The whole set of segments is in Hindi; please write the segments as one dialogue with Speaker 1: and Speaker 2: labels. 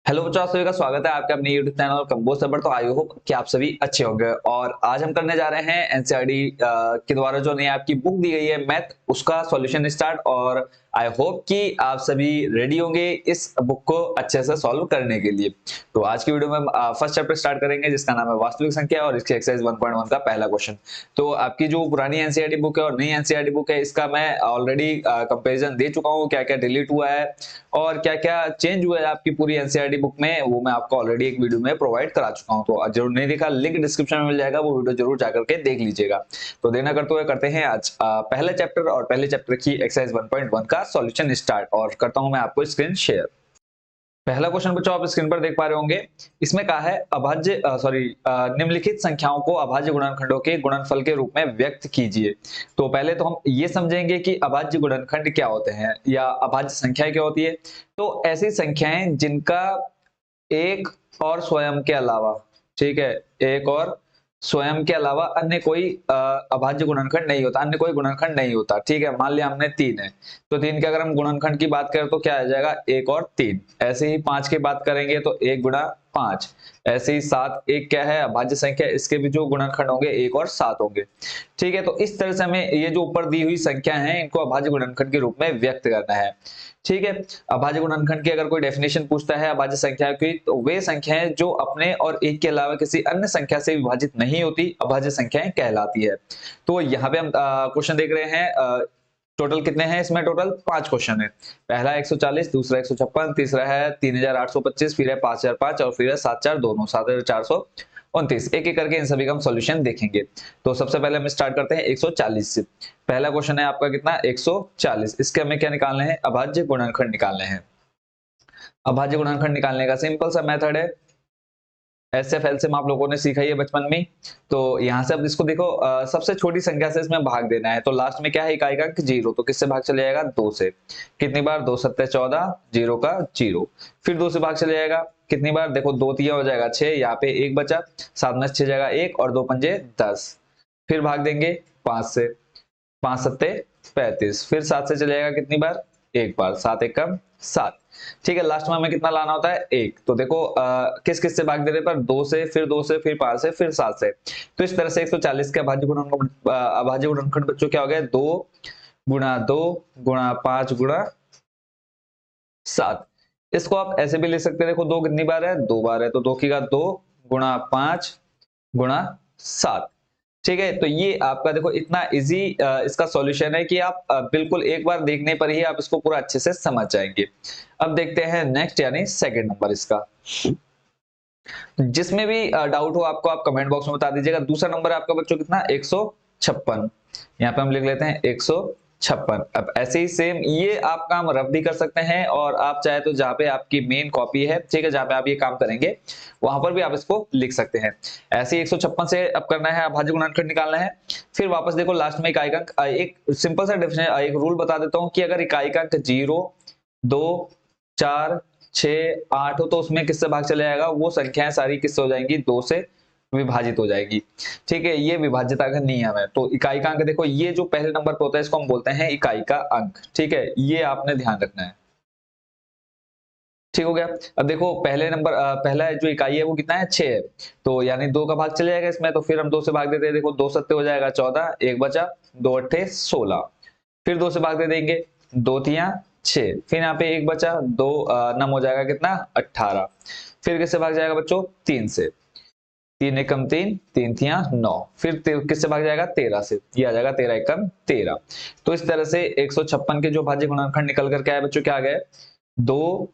Speaker 1: हेलो बच्चों, आप सभी का स्वागत है आपके अपने YouTube चैनल कंबोज सर्वर। तो आई होप कि आप सभी अच्छे होंगे। और आज हम करने जा रहे हैं एनसीईआरटी के द्वारा जो नई आपकी बुक दी गई है मैथ, उसका सॉल्यूशन स्टार्ट। और आई होप कि आप सभी रेडी होंगे इस बुक को अच्छे से सॉल्व करने के लिए। तो आज की वीडियो में फर्स्ट चैप्टर स्टार्ट करेंगे जिसका नाम है वास्तविक संख्या और इसकी एक्सरसाइज 1.1 का पहला क्वेश्चन। तो आपकी जो पुरानी एनसीईआरटी बुक है और नई एनसीईआरटी बुक है, इसका मैं ऑलरेडी कंपेरिजन दे चुका हूँ, क्या क्या डिलीट हुआ है और क्या क्या चेंज हुआ है आपकी पूरी एनसीईआरटी बुक में, वो मैं आपको ऑलरेडी एक वीडियो में प्रोवाइड करा चुका हूं। तो जरूर नहीं देखा, लिंक डिस्क्रिप्शन में मिल जाएगा, वो वीडियो जरूर जाकर के देख लीजिएगा। तो देना करते हुए करते हैं आज पहले चैप्टर और पहले चैप्टर की एक्सरसाइज 1.1 का सॉल्यूशन स्टार्ट। और करता हूं मैं आपको स्क्रीन शेयर। पहला क्वेश्चन बच्चों आप स्क्रीन पर देख पा रहे होंगे। इसमें कहा है अभाज्य निम्नलिखित संख्याओं को अभाज्य गुणनखंडों के गुणनफल के रूप में व्यक्त कीजिए। तो पहले तो हम ये समझेंगे कि अभाज्य गुणनखंड क्या होते हैं या अभाज्य संख्या क्या होती है। तो ऐसी संख्याएं जिनका एक और स्वयं के अलावा, ठीक है, एक और स्वयं के अलावा अन्य कोई अभाज्य गुणनखंड नहीं होता, अन्य कोई गुणनखंड नहीं होता। ठीक है, मान लिया हमने 3 है, तो 3 के अगर हम गुणनखंड की बात करें तो क्या आ जाएगा, 1 और 3। ऐसे ही 5 की बात करेंगे तो 1 गुणा 5। ऐसे ही 7, एक क्या है अभाज्य संख्या, इसके भी जो गुणनखंड होंगे 1 और 7 होंगे। ठीक है, तो इस तरह से हमें ये जो ऊपर दी हुई संख्या है इनको अभाज्य गुणनखंड के रूप में व्यक्त करना है। ठीक है, अभाज्य गुणनखंड की अगर कोई डेफिनेशन पूछता है अभाज्य संख्या की, तो वे संख्याएं जो अपने और एक के अलावा किसी अन्य संख्या से विभाजित नहीं होती अभाज्य संख्याएं कहलाती है। तो यहाँ पे हम क्वेश्चन देख रहे हैं। टोटल कितने हैं इसमें, टोटल 5 क्वेश्चन है। पहला 140, दूसरा 156, तीसरा है 3825, फिर है 5005 और फिर है 74, दोनों 7429। एक एक करके इन सभी का हम सॉल्यूशन देखेंगे। तो सबसे पहले हम स्टार्ट करते हैं 140 से। पहला क्वेश्चन है आपका कितना, 140। इसके हमें क्या निकालने हैं, अभाज्य गुणनखंड निकालने हैं। अभाज्य गुणनखंड निकालने का सिंपल सा मेथड है, एसएफ एलसीएम आप लोगों ने सीखा ही है बचपन में। तो यहाँ से अब इसको देखो, सबसे छोटी संख्या से इसमें भाग देना है। तो लास्ट में क्या है, इकाई का अंक 0, तो किससे भाग चले जाएगा, 2 से। कितनी बार, 2 सत्ते 14, 0 का 0। फिर 2 से भाग चले जाएगा, कितनी बार, देखो 2 तिया हो जाएगा 6, यहाँ पे 1 बचा, 7 में 6 जाएगा 1 और 2 पंजे 10। फिर भाग देंगे 5 से, 5 सत्ते 35। फिर 7 से चले जाएगा कितनी बार, 1 बार, 7 एकम 7। ठीक है, लास्ट में हमें कितना लाना होता है, 1। तो देखो किस किस से भाग दे रहे पर, 2 से, फिर 2 से, फिर 5 से, फिर 7 से। तो इस तरह से 140 के अभाज्य गुणनखंड बच्चों क्या हो गया, 2 गुणा 2 गुणा 5 गुणा 7। इसको आप ऐसे भी ले सकते हैं, देखो 2 कितनी बार है, 2 बार है, तो 2 की घात 2 गुणा 5 गुणा 7। ठीक है, तो ये आपका देखो इतना इजी इसका सॉल्यूशन है कि आप बिल्कुल एक बार देखने पर ही आप इसको पूरा अच्छे से समझ जाएंगे। अब देखते हैं नेक्स्ट यानी सेकंड नंबर इसका। जिसमें भी डाउट हो आपको, आप कमेंट बॉक्स में बता दीजिएगा। दूसरा नंबर है आपका बच्चों कितना, 156। यहाँ पे हम लिख लेते हैं 156। अब ऐसे ही सेम ये आप काम रफ भी कर सकते हैं और आप चाहे तो जहाँ पे आपकी मेन कॉपी है, ठीक है, जहाँ पे आप ये काम करेंगे वहां पर भी आप इसको लिख सकते हैं। ऐसे ही 156 से अब करना है, अभाज्य गुणनखंड निकालना है। फिर वापस देखो लास्ट में इकाई का अंक, एक सिंपल सा डेफिनेशन, एक रूल बता देता हूँ कि अगर इकाई का अंक 0, 2, 4, 6, 8 हो तो उसमें किससे भाग चले जाएगा, वो संख्याएं सारी किससे हो जाएंगी, 2 से विभाजित हो जाएगी। ठीक है, ये विभाज्यता का नियम है। तो इकाई का अंक देखो, ये जो पहले नंबर पे होता है इसको हम बोलते हैं इकाई का अंक। ठीक है, ये आपने ध्यान रखना है। ठीक हो गया। अब देखो पहले नंबर पहला जो इकाई है वो कितना है, 6 है। तो यानी 2 का भाग चले जाएगा इसमें, तो फिर हम 2 से भाग देते हैं। देखो 2 सत्ते हो जाएगा 14, 1 बचा, 2 अट्ठे 16। फिर 2 से भाग दे देंगे, 2 तिया 6। फिर यहाँ पे 1 बचा, 2 नम हो जाएगा कितना, 18। फिर किससे भाग जाएगा बच्चों, 3 से। 3 एकम 3, 3 तिया 9। फिर किससे भाग जाएगा, 13 से। ये आ जाएगा 13 एकम 13। तो इस तरह से 156 के जो भाज्य गुणनखंड निकल करके आए बच्चों, क्या आ गए, 2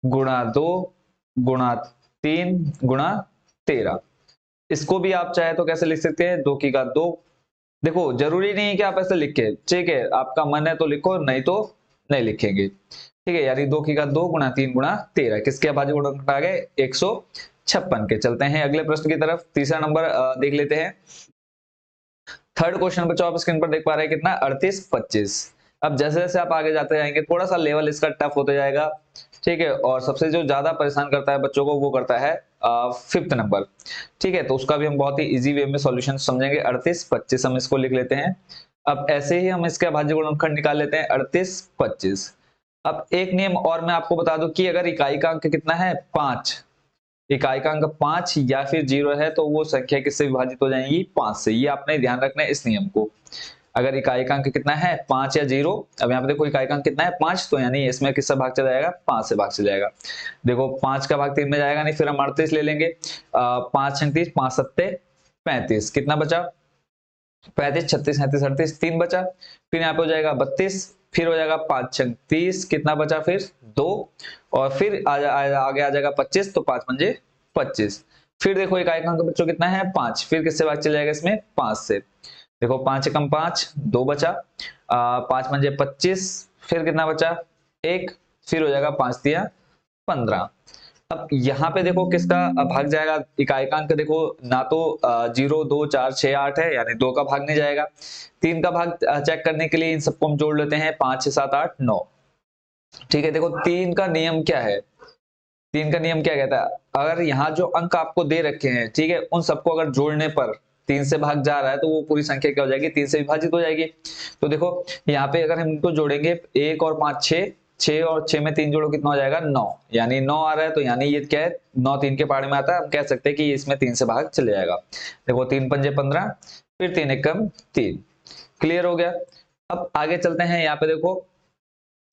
Speaker 1: गुणा 2 गुणा 3 गुणा 13। इसको भी आप चाहे तो कैसे लिख सकते हैं, 2 की घात 2। देखो जरूरी नहीं है कि आप ऐसे लिखे, ठीक है, आपका मन है तो लिखो, नहीं तो नहीं लिखेंगे। ठीक है, यानी 2 की घात 2 गुणा 3 गुणा 13। किसके अभाज्य गुणनखंड आ गए, 156 के। चलते हैं अगले प्रश्न की तरफ। तीसरा नंबर देख लेते हैं। थर्ड क्वेश्चन बच्चों आप स्क्रीन पर देख पा रहे हैं कितना, 38 25। अब जैसे जैसे आप आगे जाते जाएंगे थोड़ा सा लेवल इसका टफ होते जाएगा। ठीक है, और सबसे जो ज्यादा परेशान करता है बच्चों को वो करता है फिफ्थ नंबर। ठीक है, तो उसका भी हम बहुत ही इजी वे में सॉल्यूशन समझेंगे। 38 25 हम इसको लिख लेते हैं। अब ऐसे ही हम इसके अभाज्य गुणनखंड निकाल लेते हैं, 38 25। अब एक नियम और मैं आपको बता दूं कि अगर इकाई का अंक कितना है 5, इकाई का अंक 5 या फिर 0 है तो वो संख्या किससे विभाजित हो जाएगी 5 से। ये आपने ध्यान रखना है इस नियम को। अगर इकाई का अंक कितना है 5 या 0, अब यहाँ पे देखो इकाई का अंक कितना है 5, तो यानी इसमें किससे भाग चला जाएगा 5 से भाग चला जाएगा। देखो 5 का भाग 3 में जाएगा नहीं, फिर हम 38 ले लेंगे। 5 36 5 सत्ते 35, कितना बचा 35 36 37 38, 3 बचा। फिर यहाँ पे हो जाएगा 32, फिर हो जाएगा 5 छंग 30, कितना बचा फिर 2, और फिर आगे आ जाएगा 25, तो 5 पंजे 25। फिर देखो इकाई का अंक बच्चों कितना है 5, फिर किससे भाग चला जाएगा इसमें 5 से। देखो 5 एकम 5, 2 बचा, 5 पंजे 25, फिर कितना बचा 1, फिर हो जाएगा 5 तिया 15। अब यहाँ पे देखो किसका भाग जाएगा इकाई का अंक, देखो ना तो 0 2 4 6 8 है, यानी 2 का भाग नहीं जाएगा। 3 का भाग चेक करने के लिए इन सबको हम जोड़ लेते हैं, 5 6 7 8 9। ठीक है, देखो 3 का नियम क्या है, 3 का नियम क्या कहता है, अगर यहाँ जो अंक आपको दे रखे हैं, ठीक है, उन सबको अगर जोड़ने पर 3 से भाग जा रहा है तो वो पूरी संख्या क्या हो जाएगी 3 से विभाजित हो जाएगी। तो देखो यहाँ पे अगर हम इनको जोड़ेंगे 1 और 5 6, 6 और 6 में 3 जोड़ो कितना हो जाएगा 9, यानी 9 आ रहा है, तो यानी ये क्या है 9 3 के पहाड़े में आता है, हम कह सकते हैं कि इसमें 3 से भाग चले जाएगा। देखो 3 पंजे 15, फिर 3 एकम 3, क्लियर हो गया। अब आगे चलते हैं, यहाँ पे देखो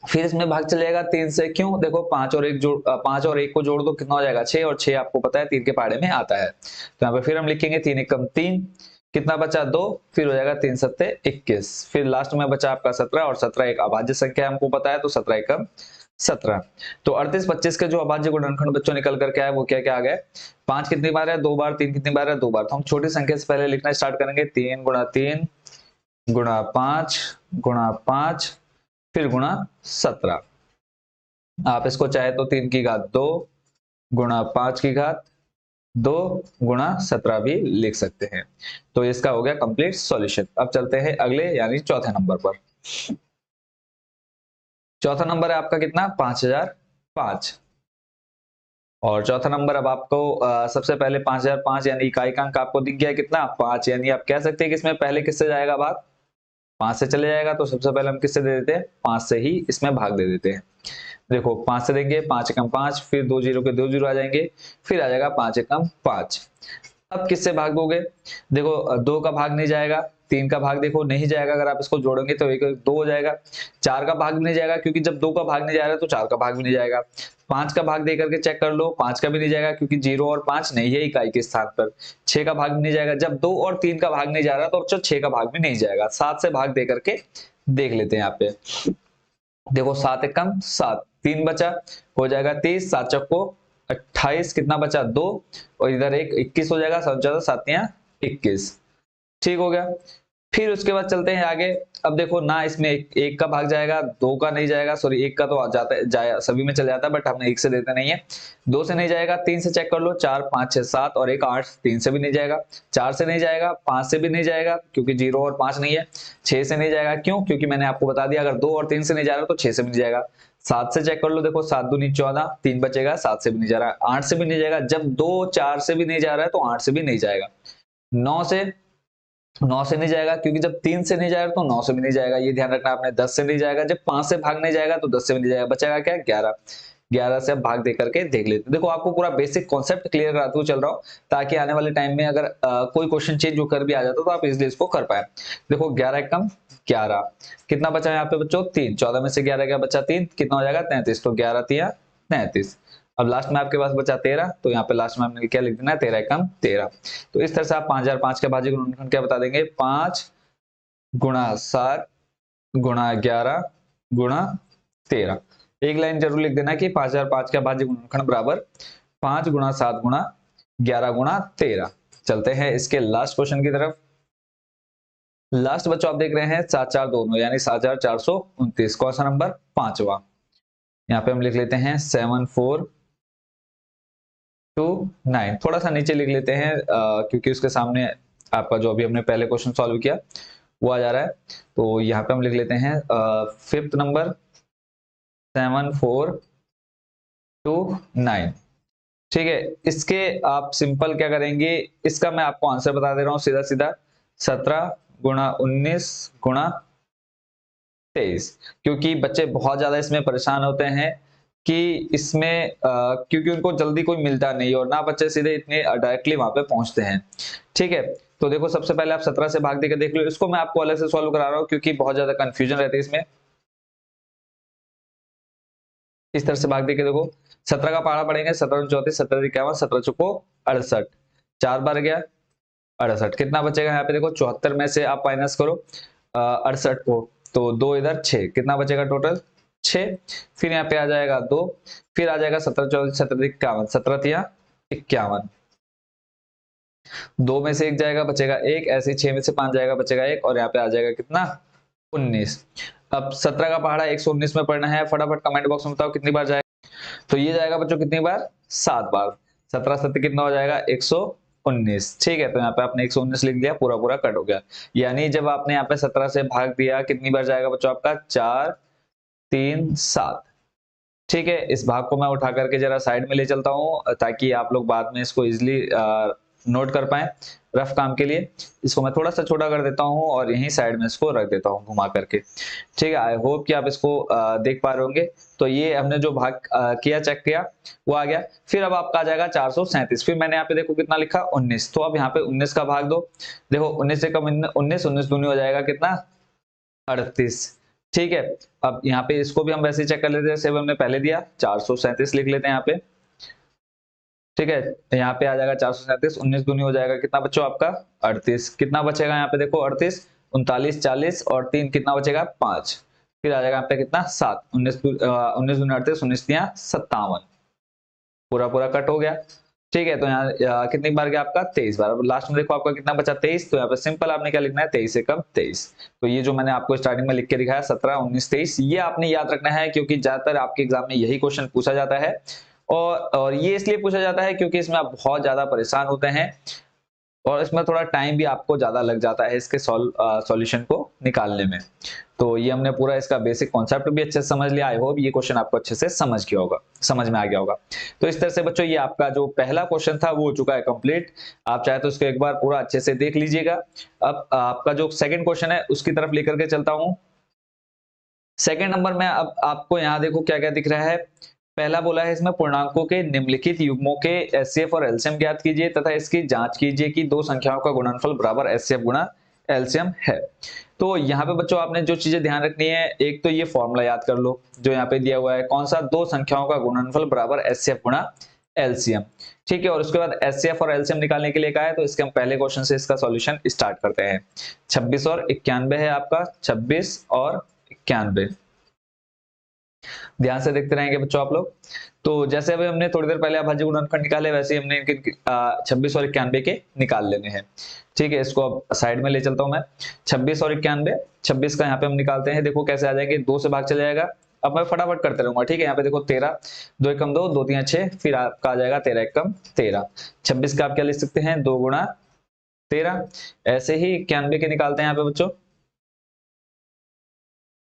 Speaker 1: फिर इसमें भाग चलेगा 3 से, क्यों, देखो 5 और 1 जोड़ 5 और 1 को जोड़ दो कितना हो जाएगा 6, और 6 आपको पता है 3 के पहाड़े में आता है, तो यहाँ पे फिर हम लिखेंगे 3 एकम 3, कितना बचा 2, फिर हो जाएगा 3 सत्ते 21, फिर लास्ट में बचा आपका 17, और 17 एक अभाज्य संख्या हमको पता है, तो 17 एकम 17। तो 38 25 के जो अभाज्य गुणनखंड बच्चों निकल करके आए वो क्या क्या आ गए, 5 कितनी बार है 2 बार, 3 कितनी बार है 2 बार। तो हम छोटी संख्या से पहले लिखना स्टार्ट करेंगे, 3 गुणा 3 गुणा 5 गुणा 5, फिर गुणा 17। आप इसको चाहे तो 3 की घात 2 गुणा 5 की घात 2 गुणा 17 भी लिख सकते हैं। तो इसका हो गया कंप्लीट सॉल्यूशन। अब चलते हैं अगले यानी चौथे नंबर पर। चौथा नंबर है आपका कितना 5005, और चौथा नंबर अब आपको सबसे पहले 5005 यानी इकाई का अंक आपको दिख गया कितना 5, यानी आप कह सकते हैं कि इसमें पहले किससे जाएगा भाग 5 से चले जाएगा, तो सबसे पहले हम किससे दे देते हैं 5 से ही इसमें भाग दे देते हैं। देखो 5 से देंगे 5 एकम 5, फिर 2 जीरो के 2 जीरो आ जाएंगे, फिर आ जाएगा 5 एकम 5। अब किससे भाग दोगे, देखो 2 का भाग नहीं जाएगा, 3 का भाग देखो नहीं जाएगा, अगर आप इसको जोड़ोगे तो 1 2 हो जाएगा, 4 का भाग भी नहीं जाएगा क्योंकि जब 2 का भाग नहीं जा रहा है तो 4 का भाग भी नहीं जाएगा। 5 का भाग दे करके चेक कर लो, 5 का भी नहीं जाएगा क्योंकि 0 और 5 नहीं है इकाई के स्थान पर। 6 का भाग भी नहीं जाएगा, जब 2 और 3 का भाग नहीं जा रहा तो 6 का भाग भी नहीं जाएगा। 7 से भाग दे करके देख लेते हैं यहाँ पे, देखो 7 एकम 7, 3 बचा, हो जाएगा 30, 7 चौको 28, कितना बचा 2, और इधर 1 21 हो जाएगा, 7 7 21, ठीक हो गया। फिर उसके बाद चलते हैं आगे। अब देखो ना इसमें एक का भाग जाएगा, 2 का नहीं जाएगा, सॉरी 1 का तो जाता है सभी में चल जाता है, बट हमने 1 से देते नहीं है। 2 से नहीं जाएगा, 3 से चेक कर लो, 4 5 6 7 और 1 8, 3 से भी नहीं जाएगा, 4 से नहीं जाएगा, 5 से भी नहीं जाएगा क्योंकि 0 और 5 नहीं है, 6 से नहीं जाएगा, क्यों, क्योंकि मैंने आपको बता दिया अगर 2 और 3 से नहीं जा रहा तो 6 से भी नहीं जाएगा। 7 से चेक कर लो, देखो 7 दूनी 14, 3 बचेगा, 7 से भी नहीं जा रहा, 8 से भी नहीं जाएगा, जब 2 4 से भी नहीं जा रहा है तो 8 से भी नहीं जाएगा। 9 से नहीं जाएगा क्योंकि जब 3 से नहीं जाएगा तो 9 से भी नहीं जाएगा, ये ध्यान रखना आपने। 10 से नहीं जाएगा, जब 5 से भाग नहीं जाएगा तो 10 से भी नहीं जाएगा, बचेगा क्या 11। 11 से अब भाग दे करके देख लेते हैं। देखो आपको पूरा बेसिक कॉन्सेप्ट क्लियर कराते हुए चल रहा हूँ ताकि आने वाले टाइम में अगर कोई क्वेश्चन चेंज होकर भी आ जाता तो आप इजीली इसको कर पाए। देखो 11 एकम 11, कितना बचा यहाँ पे बच्चों 3, 14 में से 11 क्या बचा 3, कितना हो जाएगा 33, तो 11 तिया 33। अब लास्ट में आपके पास बचा 13, तो यहाँ पे लास्ट में आपने क्या लिख देना है 13 एकम 13। तो इस तरह से आप 5005 के भाज्य गुणनखंड क्या बता देंगे 5 गुणा 7 गुणा 11 गुणा 13। एक लाइन जरूर लिख देना कि 5005 का भाज्य गुणनखंड बराबर 5 गुणा 7 गुणा 11 गुणा 13। चलते हैं इसके लास्ट क्वेश्चन की तरफ। लास्ट बच्चों आप देख रहे हैं 7 4 2 यानी 7429, कौन सा नंबर 5वां। यहाँ पे हम लिख लेते हैं 7429, थोड़ा सा नीचे लिख लेते हैं क्योंकि उसके सामने आपका जो अभी हमने पहले क्वेश्चन सॉल्व किया वो आ जा रहा है, तो यहाँ पे हम लिख लेते हैं 5th नंबर 7429। ठीक है, इसके आप सिंपल क्या करेंगे, इसका मैं आपको आंसर बता दे रहा हूँ सीधा सीधा, 17 गुणा 19 गुणा 23। क्योंकि बच्चे बहुत ज्यादा इसमें परेशान होते हैं कि इसमें क्योंकि उनको जल्दी कोई मिलता नहीं और ना बच्चे सीधे इतने डायरेक्टली वहां पे पहुंचते हैं। ठीक है, तो देखो सबसे पहले आप 17 से भाग देकर देख लो, इसको मैं आपको अलग से सॉल्व करा रहा हूँ क्योंकि बहुत ज्यादा कंफ्यूजन रहती है इसमें। इस तरह से भाग देके देखो, 17 का पहाड़ा पड़ेंगे, 17 34, 17 51, 17 चुको 68, 4 बार गया 68, कितना बचेगा यहाँ पे देखो, 74 में से आप माइनस करो 68 को, तो 2 इधर 6, कितना बचेगा टोटल 6। फिर यहाँ पे आ जाएगा 2, फिर आ जाएगा 17 34, 17 51, 17 तिया 51, 2 में से 1 जाएगा बचेगा 1, ऐसे ही 6 में से 5 जाएगा बचेगा 1, और यहाँ पे आ जाएगा कितना 19। अब 17 का पहाड़ा 119 में पढ़ना है, फटाफट कमेंट बॉक्स में बताओ कितनी बार जाएगा। तो ये जाएगा बच्चों कितनी बार, 7 बार। 17 7 कितना हो जाएगा 119। ठीक है, तो यहाँ पे आपने 119 लिख दिया, पूरा पूरा कट हो गया। यानी जब आपने यहाँ पे 17 से भाग दिया कितनी बार जाएगा बच्चों आपका, 4 3 7। ठीक है, इस भाग को मैं उठा करके जरा साइड में ले चलता हूँ ताकि आप लोग बाद में इसको इजिली नोट कर पाए रफ काम के लिए। इसको मैं थोड़ा सा छोटा कर देता हूँ और यहीं साइड में इसको रख देता हूँ घुमा करके। ठीक है, आई होप कि आप इसको देख पा रहे होंगे। तो ये हमने जो भाग किया, चेक किया, वो आ गया। फिर अब आपका आ जाएगा 437। फिर मैंने यहाँ पे देखो कितना लिखा 19, तो अब यहाँ पे 19 का भाग दो। देखो 19 से कम 19, 19 दूनी हो जाएगा कितना 38। ठीक है, अब यहाँ पे इसको भी हम वैसे ही चेक कर लेते हैं, जैसे हमने पहले दिया, 437 लिख लेते हैं यहाँ पे। ठीक है, यहाँ पे आ जाएगा 437, 19 दूनी हो जाएगा कितना बच्चों आपका 38, कितना बचेगा यहाँ पे देखो 38, 39 40 और 3 कितना बचेगा 5, फिर आ जाएगा यहाँ पे कितना 7, 19 19 दूनी 38, 19 तिया 57, पूरा पूरा कट हो गया। ठीक है, तो यहाँ कितनी बार गया आपका 23 बार। अब लास्ट में देखो आपका कितना बचा 23, तो यहाँ पे सिंपल आपने क्या लिखना है 23 से कम 23। तो ये जो मैंने आपको स्टार्टिंग में लिख के दिखाया 17 19 23, ये आपने याद रखना है क्योंकि ज्यादातर आपके एग्जाम में यही क्वेश्चन पूछा जाता है। और ये इसलिए पूछा जाता है क्योंकि इसमें आप बहुत ज्यादा परेशान होते हैं और इसमें थोड़ा टाइम भी आपको ज्यादा लग जाता है इसके सॉल्यूशन को निकालने में। तो ये हमने पूरा इसका बेसिक कॉन्सेप्ट भी अच्छे से समझ लिया। आई होप ये क्वेश्चन आपको अच्छे से समझ में आ गया होगा। तो इस तरह से बच्चों ये आपका जो पहला क्वेश्चन था वो हो चुका है कंप्लीट। आप चाहे तो इसको एक बार पूरा अच्छे से देख लीजिएगा। अब आपका जो सेकंड क्वेश्चन है उसकी तरफ लेकर के चलता हूं। सेकंड नंबर में अब आपको यहाँ देखो क्या क्या दिख रहा है। पहला बोला है इसमें पूर्णांकों के निम्नलिखित युग्मों के एचसीएफ और एलसीएम ज्ञात कीजिए तथा इसकी जांच कीजिए कि दो संख्याओं का गुणनफल बराबर एचसीएफ गुणा एलसीएम है। तो यहाँ पे बच्चों आपने जो चीजें ध्यान रखनी है, एक तो ये फॉर्मूला याद कर लो जो यहाँ पे दिया हुआ है, कौन सा, दो संख्याओं का गुणनफल बराबर एचसीएफ गुणा एलसीएम। ठीक है, और उसके बाद एचसीएफ और एलसीएम निकालने के लिए कहा है, तो इसके हम पहले क्वेश्चन से इसका सॉल्यूशन स्टार्ट करते हैं। 26 और 91 है आपका, 26 और 91, ध्यान से देखते रहेंगे बच्चों आप लोग। तो जैसे अभी हमने थोड़ी देर पहले अभाज्य गुणनफल निकाले, वैसे ही हमने इनके 26 और 91 के निकाल लेने हैं। ठीक है, इसको अब साइड में ले चलता हूं मैं। 26 और 91, 26 का यहाँ पे हम निकालते हैं, देखो कैसे आ जाएंगे, 2 से भाग चला जाएगा। अब मैं फटाफट करते रहूंगा। ठीक है, यहाँ पे देखो 13, 2 एकम 2, 2 तिया 6, फिर आपका आ जाएगा 13 एकम 13। 26 का आप क्या लिख सकते हैं, 2 गुणा 13। ऐसे ही 91 के निकालते हैं यहाँ पे बच्चों।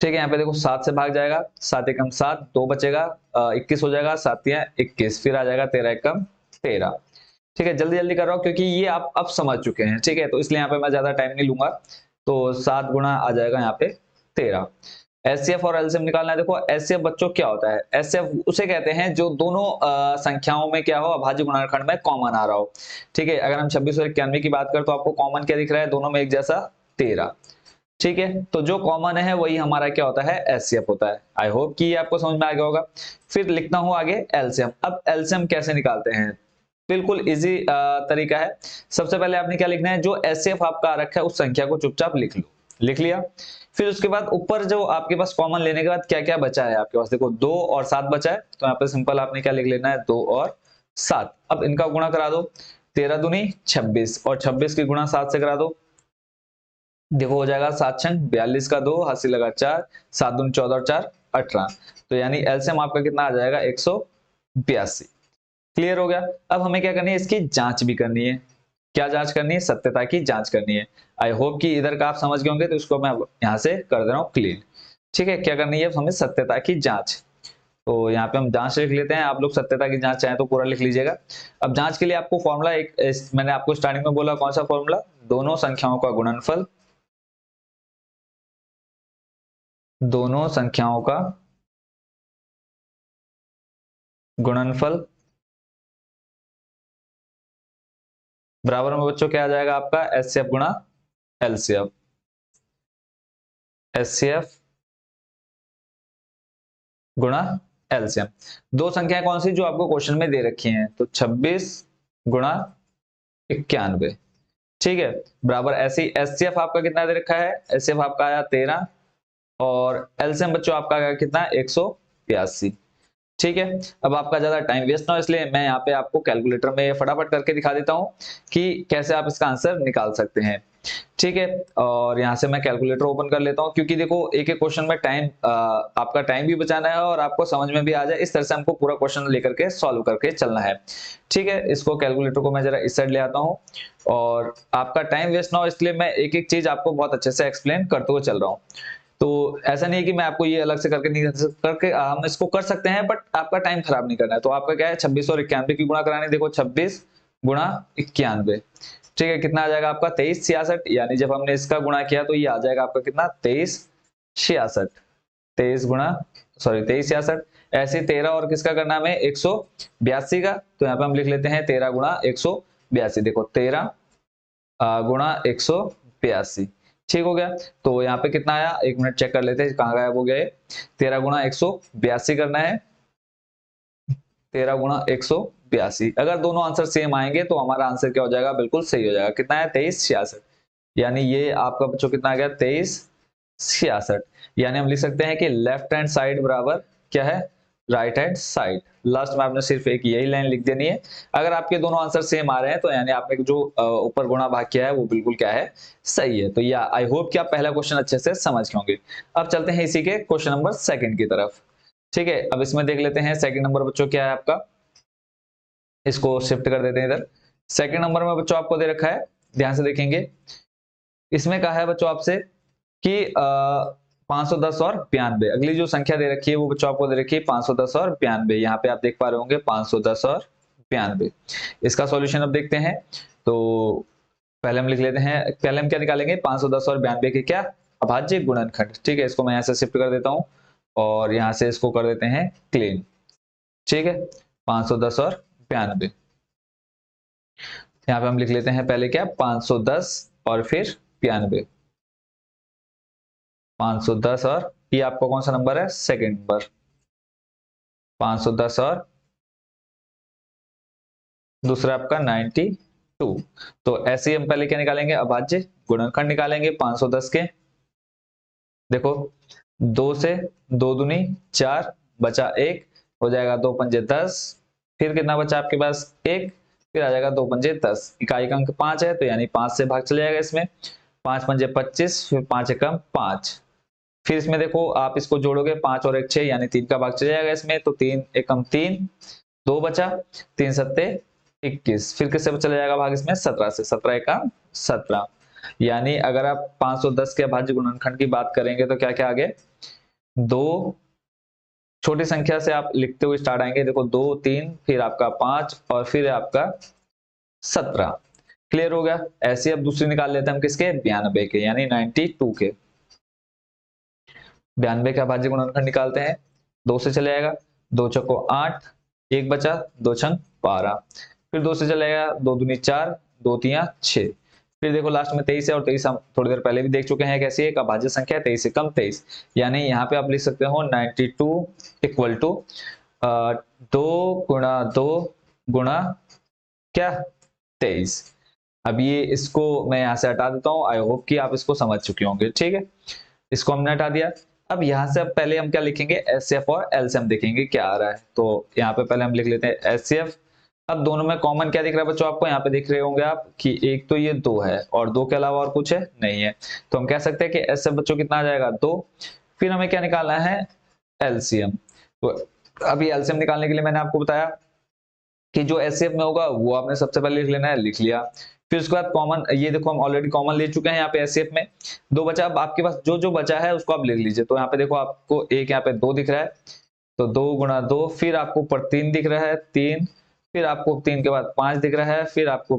Speaker 1: ठीक है, यहाँ पे देखो 7 से भाग जाएगा, 7 एकम 7, 2 बचेगा 21 हो जाएगा, 7 या 21, फिर आ जाएगा 13 एकम 13। ठीक है, जल्दी जल्दी कर रहा हूँ क्योंकि ये आप अब समझ चुके हैं। ठीक है, तो इसलिए यहाँ पे मैं ज्यादा टाइम नहीं लूंगा। तो 7 गुणा आ जाएगा यहाँ पे 13। एचसीएफ और एलसीएम निकालना है। देखो एचसीएफ बच्चों क्या होता है, एचसीएफ उसे कहते हैं जो दोनों संख्याओं में क्या हो, अभाज्य गुणनखंड में कॉमन आ रहा हो। ठीक है, अगर हम 26 और 91 की बात करें तो आपको कॉमन क्या दिख रहा है, दोनों में एक जैसा 13। ठीक है, तो जो कॉमन है वही हमारा क्या होता है, एचसीएफ होता है। आई होप कि ये आपको समझ में आ गया होगा। फिर लिखता हूं आगे एलसीएम। अब एलसीएम कैसे निकालते हैं, बिल्कुल इजी तरीका है। सबसे पहले आपने क्या लिखना है, जो एचसीएफ आपका आ रखा है उस संख्या को चुपचाप लिख लो। लिख लिया, फिर उसके बाद ऊपर जो आपके पास कॉमन लेने के बाद क्या क्या बचा है आपके पास, देखो 2 और 7 बचा है, तो यहाँ पे सिंपल आपने क्या लिख लेना है, 2 और 7। अब इनका गुणा करा दो, 13 दूनी 26 और 26 की गुणा 7 से करा दो। देखो हो जाएगा 7 छंग 42 का 2, हासिल लगा 4, 7 दूनी 14 और 4 18। तो यानी एलसीएम आपका कितना आ जाएगा, 182। क्लियर हो गया। अब हमें क्या करनी है, इसकी जांच भी करनी है। क्या जांच करनी है, सत्यता की जांच करनी है। आई होप कि इधर का आप समझ गए होंगे, तो इसको मैं यहाँ से कर दे रहा हूँ क्लीन। ठीक है, क्या करनी है हमें, सत्यता की जांच। तो यहाँ पे हम जांच लिख लेते हैं, आप लोग सत्यता की जांच चाहें तो पूरा लिख लीजिएगा। अब जांच के लिए आपको फॉर्मूला मैंने आपको स्टार्टिंग में बोला, कौन सा फॉर्मूला, दोनों संख्याओं का गुणनफल दोनों संख्याओं का गुणनफल बराबर में बच्चों क्या आ जाएगा आपका एचसीएफ गुणा एलसीएफ। एचसीएफ गुणा एलसीएम। दो संख्याएं कौन सी जो आपको क्वेश्चन में दे रखी हैं, तो 26 गुणा 91, ठीक है, बराबर ऐसे ही एचसीएफ आपका कितना दे रखा है, एचसीएफ आपका आया 13 और एलसीएम बच्चों आपका आया कितना 182। ठीक है, अब आपका ज्यादा टाइम वेस्ट ना हो इसलिए मैं यहाँ पे आपको कैलकुलेटर में फटाफट करके दिखा देता हूँ कि कैसे आप इसका आंसर निकाल सकते हैं। ठीक है, और यहाँ से मैं कैलकुलेटर ओपन कर लेता हूँ क्योंकि देखो एक एक क्वेश्चन में टाइम आपका टाइम भी बचाना है और आपको समझ में भी आ जाए, इस तरह से हमको पूरा क्वेश्चन लेकर के सॉल्व करके चलना है। ठीक है, इसको कैलकुलेटर को मैं जरा इस साइड ले आता हूँ और आपका टाइम वेस्ट ना हो इसलिए मैं एक एक चीज आपको बहुत अच्छे से एक्सप्लेन करते हुए चल रहा हूँ। तो ऐसा नहीं है कि मैं आपको ये अलग से करके नहीं करके हम इसको कर सकते हैं, बट आपका टाइम खराब नहीं करना है। तो आपका क्या है 26 और 91 की गुणा करानी, देखो 26 गुणा 91, ठीक है, कितना आ जाएगा आपका 2366, यानी जब हमने इसका गुणा किया तो ये आ जाएगा आपका कितना 2366, 23 गुणा सॉरी 2366। ऐसे 13 और किसका करना है हमें 182 का, तो यहाँ पे हम लिख लेते हैं 13 गुणा 182, देखो 13 गुणा 182, ठीक हो गया। तो यहाँ पे कितना आया, एक मिनट चेक कर लेते हैं कहाँ गायब हो गया है। 13 गुणा 182 करना है, 13 गुणा 182, अगर दोनों आंसर सेम आएंगे तो हमारा आंसर क्या हो जाएगा, बिल्कुल सही हो जाएगा। कितना है 2366, यानी ये आपका बच्चों कितना आ गया 2366, यानी हम लिख सकते हैं कि लेफ्ट हैंड साइड बराबर क्या है राइट हैंड साइड। लास्ट में आपने सिर्फ एक यही लाइन लिख देनी है। अगर आपके दोनों आंसर सेम आ रहे हैं तो यानी आपने जो ऊपर गुणा भाग किया है वो बिल्कुल क्या है सही है। तो या आई होप कि आप पहला क्वेश्चन अच्छे से समझ गए होंगे। अब चलते हैं इसी के क्वेश्चन नंबर सेकंड की तरफ। ठीक है, अब इसमें देख लेते हैं सेकंड नंबर बच्चों क्या है आपका, इसको शिफ्ट कर देते हैं इधर। सेकंड नंबर में बच्चों आपको दे रखा है, ध्यान से देखेंगे, इसमें कहा है बच्चों आपसे कि 510 और 92, अगली जो संख्या दे रखी है वो बच्चों आपको दे रखी है 510 और 92। यहाँ पे आप देख पा रहे होंगे 510 और 92। इसका सॉल्यूशन अब देखते हैं। तो पहले हम लिख लेते हैं, पहले हम क्या निकालेंगे 510 और 92 के क्या अभाज्य गुणनखंड। ठीक है, इसको मैं यहाँ से शिफ्ट कर देता हूँ और यहाँ से इसको कर देते हैं क्लीन। ठीक है, 510 और 92, यहाँ पे हम लिख लेते हैं पहले क्या 510 और फिर 92, 510 और ये आपका कौन सा नंबर है सेकंड नंबर, 510 और दूसरा आपका 92। तो ऐसे ही हम पहले क्या निकालेंगे अभाज्य गुणनखंड निकालेंगे 510 के। देखो 2 से 2 दूनी 4 बचा 1 हो जाएगा 2 पंजे 10, फिर कितना बचा आपके पास 1, फिर आ जाएगा 2 पंजे 10, इकाई का अंक 5 है तो यानी 5 से भाग चले जाएगा इसमें, 5 पंजे 25, फिर 5 एकम 5, फिर इसमें देखो आप इसको जोड़ोगे 5 और 1 6 यानी 3 का भाग चले जाएगा इसमें, तो 3 एकम 3, 2 बचा, 3 सत्ते 21, फिर किससे चला जाएगा भाग इसमें 17 से, 17 एकम 17, यानी अगर आप 510 के अभाज्य गुणनखंड की बात करेंगे तो क्या क्या आगे दो छोटी संख्या से आप लिखते हुए स्टार्ट आएंगे, देखो 2 3 फिर आपका 5 और फिर आपका 17। क्लियर हो गया। ऐसे अब दूसरी निकाल लेते हैं हम किसके 92 के, यानी 92 के। 92 का अभाज्य गुणनखंड निकालते हैं, 2 से चले जाएगा, 2 चौको 8, 1 बचा, 2 छंग 12, फिर 2 से चलेगा 2 दूनी 4, 2 तिया 6, फिर देखो लास्ट में 23 है और 23 हम थोड़ी देर पहले भी देख चुके हैं कैसी एक अभाज्य संख्या है 23 से कम 23, यानी यहाँ पे आप लिख सकते हो 92 इक्वल टू 2 गुणा 2 गुणा क्या 23। अब ये इसको मैं यहाँ से हटा देता हूँ, आई होप कि आप इसको समझ चुके होंगे। ठीक है, इसको हमने हटा दिया। अब यहाँ से अब पहले हम क्या लिखेंगे एचसीएफ और एलसीएम देखेंगे क्या आ रहा है। तो यहाँ पे पहले हम लिख लेते हैं एचसीएफ। अब दोनों में कॉमन क्या दिख रहा है बच्चों आपको, यहाँ पे दिख रहे होंगे आप कि एक तो ये 2 है और 2 के अलावा और कुछ है नहीं है, तो हम कह सकते हैं कि एचसीएफ बच्चों कितना आ जाएगा 2। फिर हमें क्या निकालना है एलसीएम। तो अभी एलसीएम निकालने के लिए मैंने आपको बताया कि जो एचसीएफ में होगा वो आपने सबसे पहले लिख लेना है, लिख लिया। फिर उसके बाद कॉमन, ये देखो हम ऑलरेडी कॉमन ले चुके हैं यहाँ पे एचसीएफ में 2 बचा, अब आपके पास जो जो बचा है उसको आप लिख लीजिए। तो यहाँ पे देखो आपको एक यहाँ पे 2 दिख रहा है, तो 2 गुणा 2, फिर आपको ऊपर 3 दिख रहा है 3, फिर आपको 3 के बाद 5 दिख रहा है, फिर आपको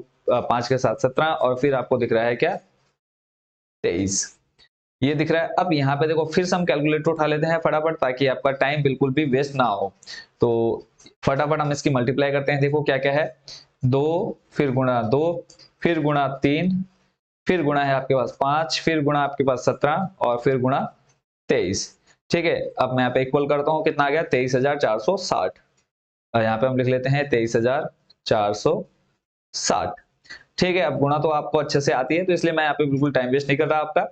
Speaker 1: 5 के साथ 17 और फिर आपको दिख रहा है क्या 23। ये दिख रहा है। अब यहाँ पे देखो फिर से हम कैलकुलेटर उठा लेते हैं फटाफट, ताकि आपका टाइम बिल्कुल भी वेस्ट ना हो। तो फटाफट हम इसकी मल्टीप्लाई करते हैं। देखो क्या क्या है, 2 फिर गुणा 2 फिर गुणा 3 फिर गुणा है आपके पास 5 फिर गुणा आपके पास 17 और फिर गुणा 23। ठीक है, अब मैं यहाँ पे इक्वल करता हूँ, कितना आ गया 23,460। और यहाँ पे हम लिख लेते हैं 23,460। ठीक है, अब गुणा तो आपको अच्छे से आती है, तो इसलिए मैं यहाँ पे बिल्कुल टाइम वेस्ट नहीं कर रहा आपका।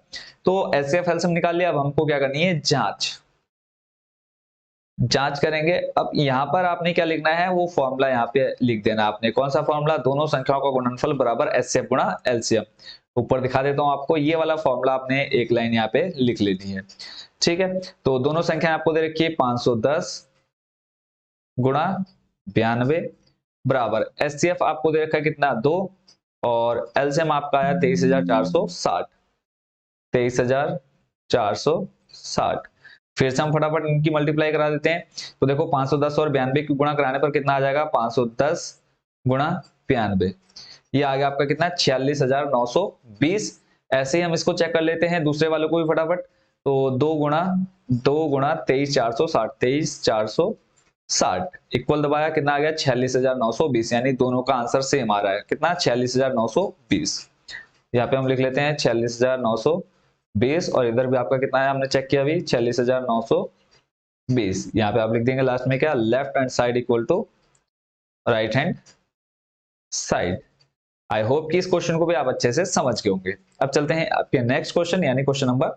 Speaker 1: तो एचसीएफ एलसीएम निकाल लिया। अब हमको क्या करनी है, जांच। जांच करेंगे। अब यहाँ पर आपने क्या लिखना है, वो फॉर्मूला यहाँ पे लिख देना आपने। कौन सा फॉर्मूला, दोनों संख्याओं का गुणनफल बराबर एचसीएफ गुणा एलसीएम। ऊपर दिखा देता हूँ आपको, ये वाला फॉर्मूला आपने एक लाइन यहाँ पे लिख लेनी है। ठीक है, तो दोनों संख्या आपको दे रखी है 510 गुणा 92 बराबर एचसीएफ आपको दे रखा है कितना 2, और एलसीएम आपका आया 23,460। 23,460। फिर से हम फटाफट इनकी मल्टीप्लाई करा देते हैं। तो देखो 510 और 92 की गुणा कराने पर कितना आ जाएगा, 510 गुणा 92, ये आ गया आपका कितना 46,920। ऐसे ही हम इसको चेक कर लेते हैं दूसरे वालों को भी फटाफट। तो 2 गुणा 23,460, 23,460 इक्वल दबाया, कितना आ गया 46,920। यानी दोनों का आंसर सेम आ रहा है, कितना 46,920। यहाँ पे हम लिख लेते हैं 46,920, और इधर भी आपका कितना है हमने चेक किया अभी 46,920। यहाँ पे आप लिख देंगे लास्ट में क्या, left hand side equal to right hand side. I hope कि इस क्वेश्चन को भी आप अच्छे से समझ गए होंगे। अब चलते हैं आपके नेक्स्ट क्वेश्चन यानी क्वेश्चन नंबर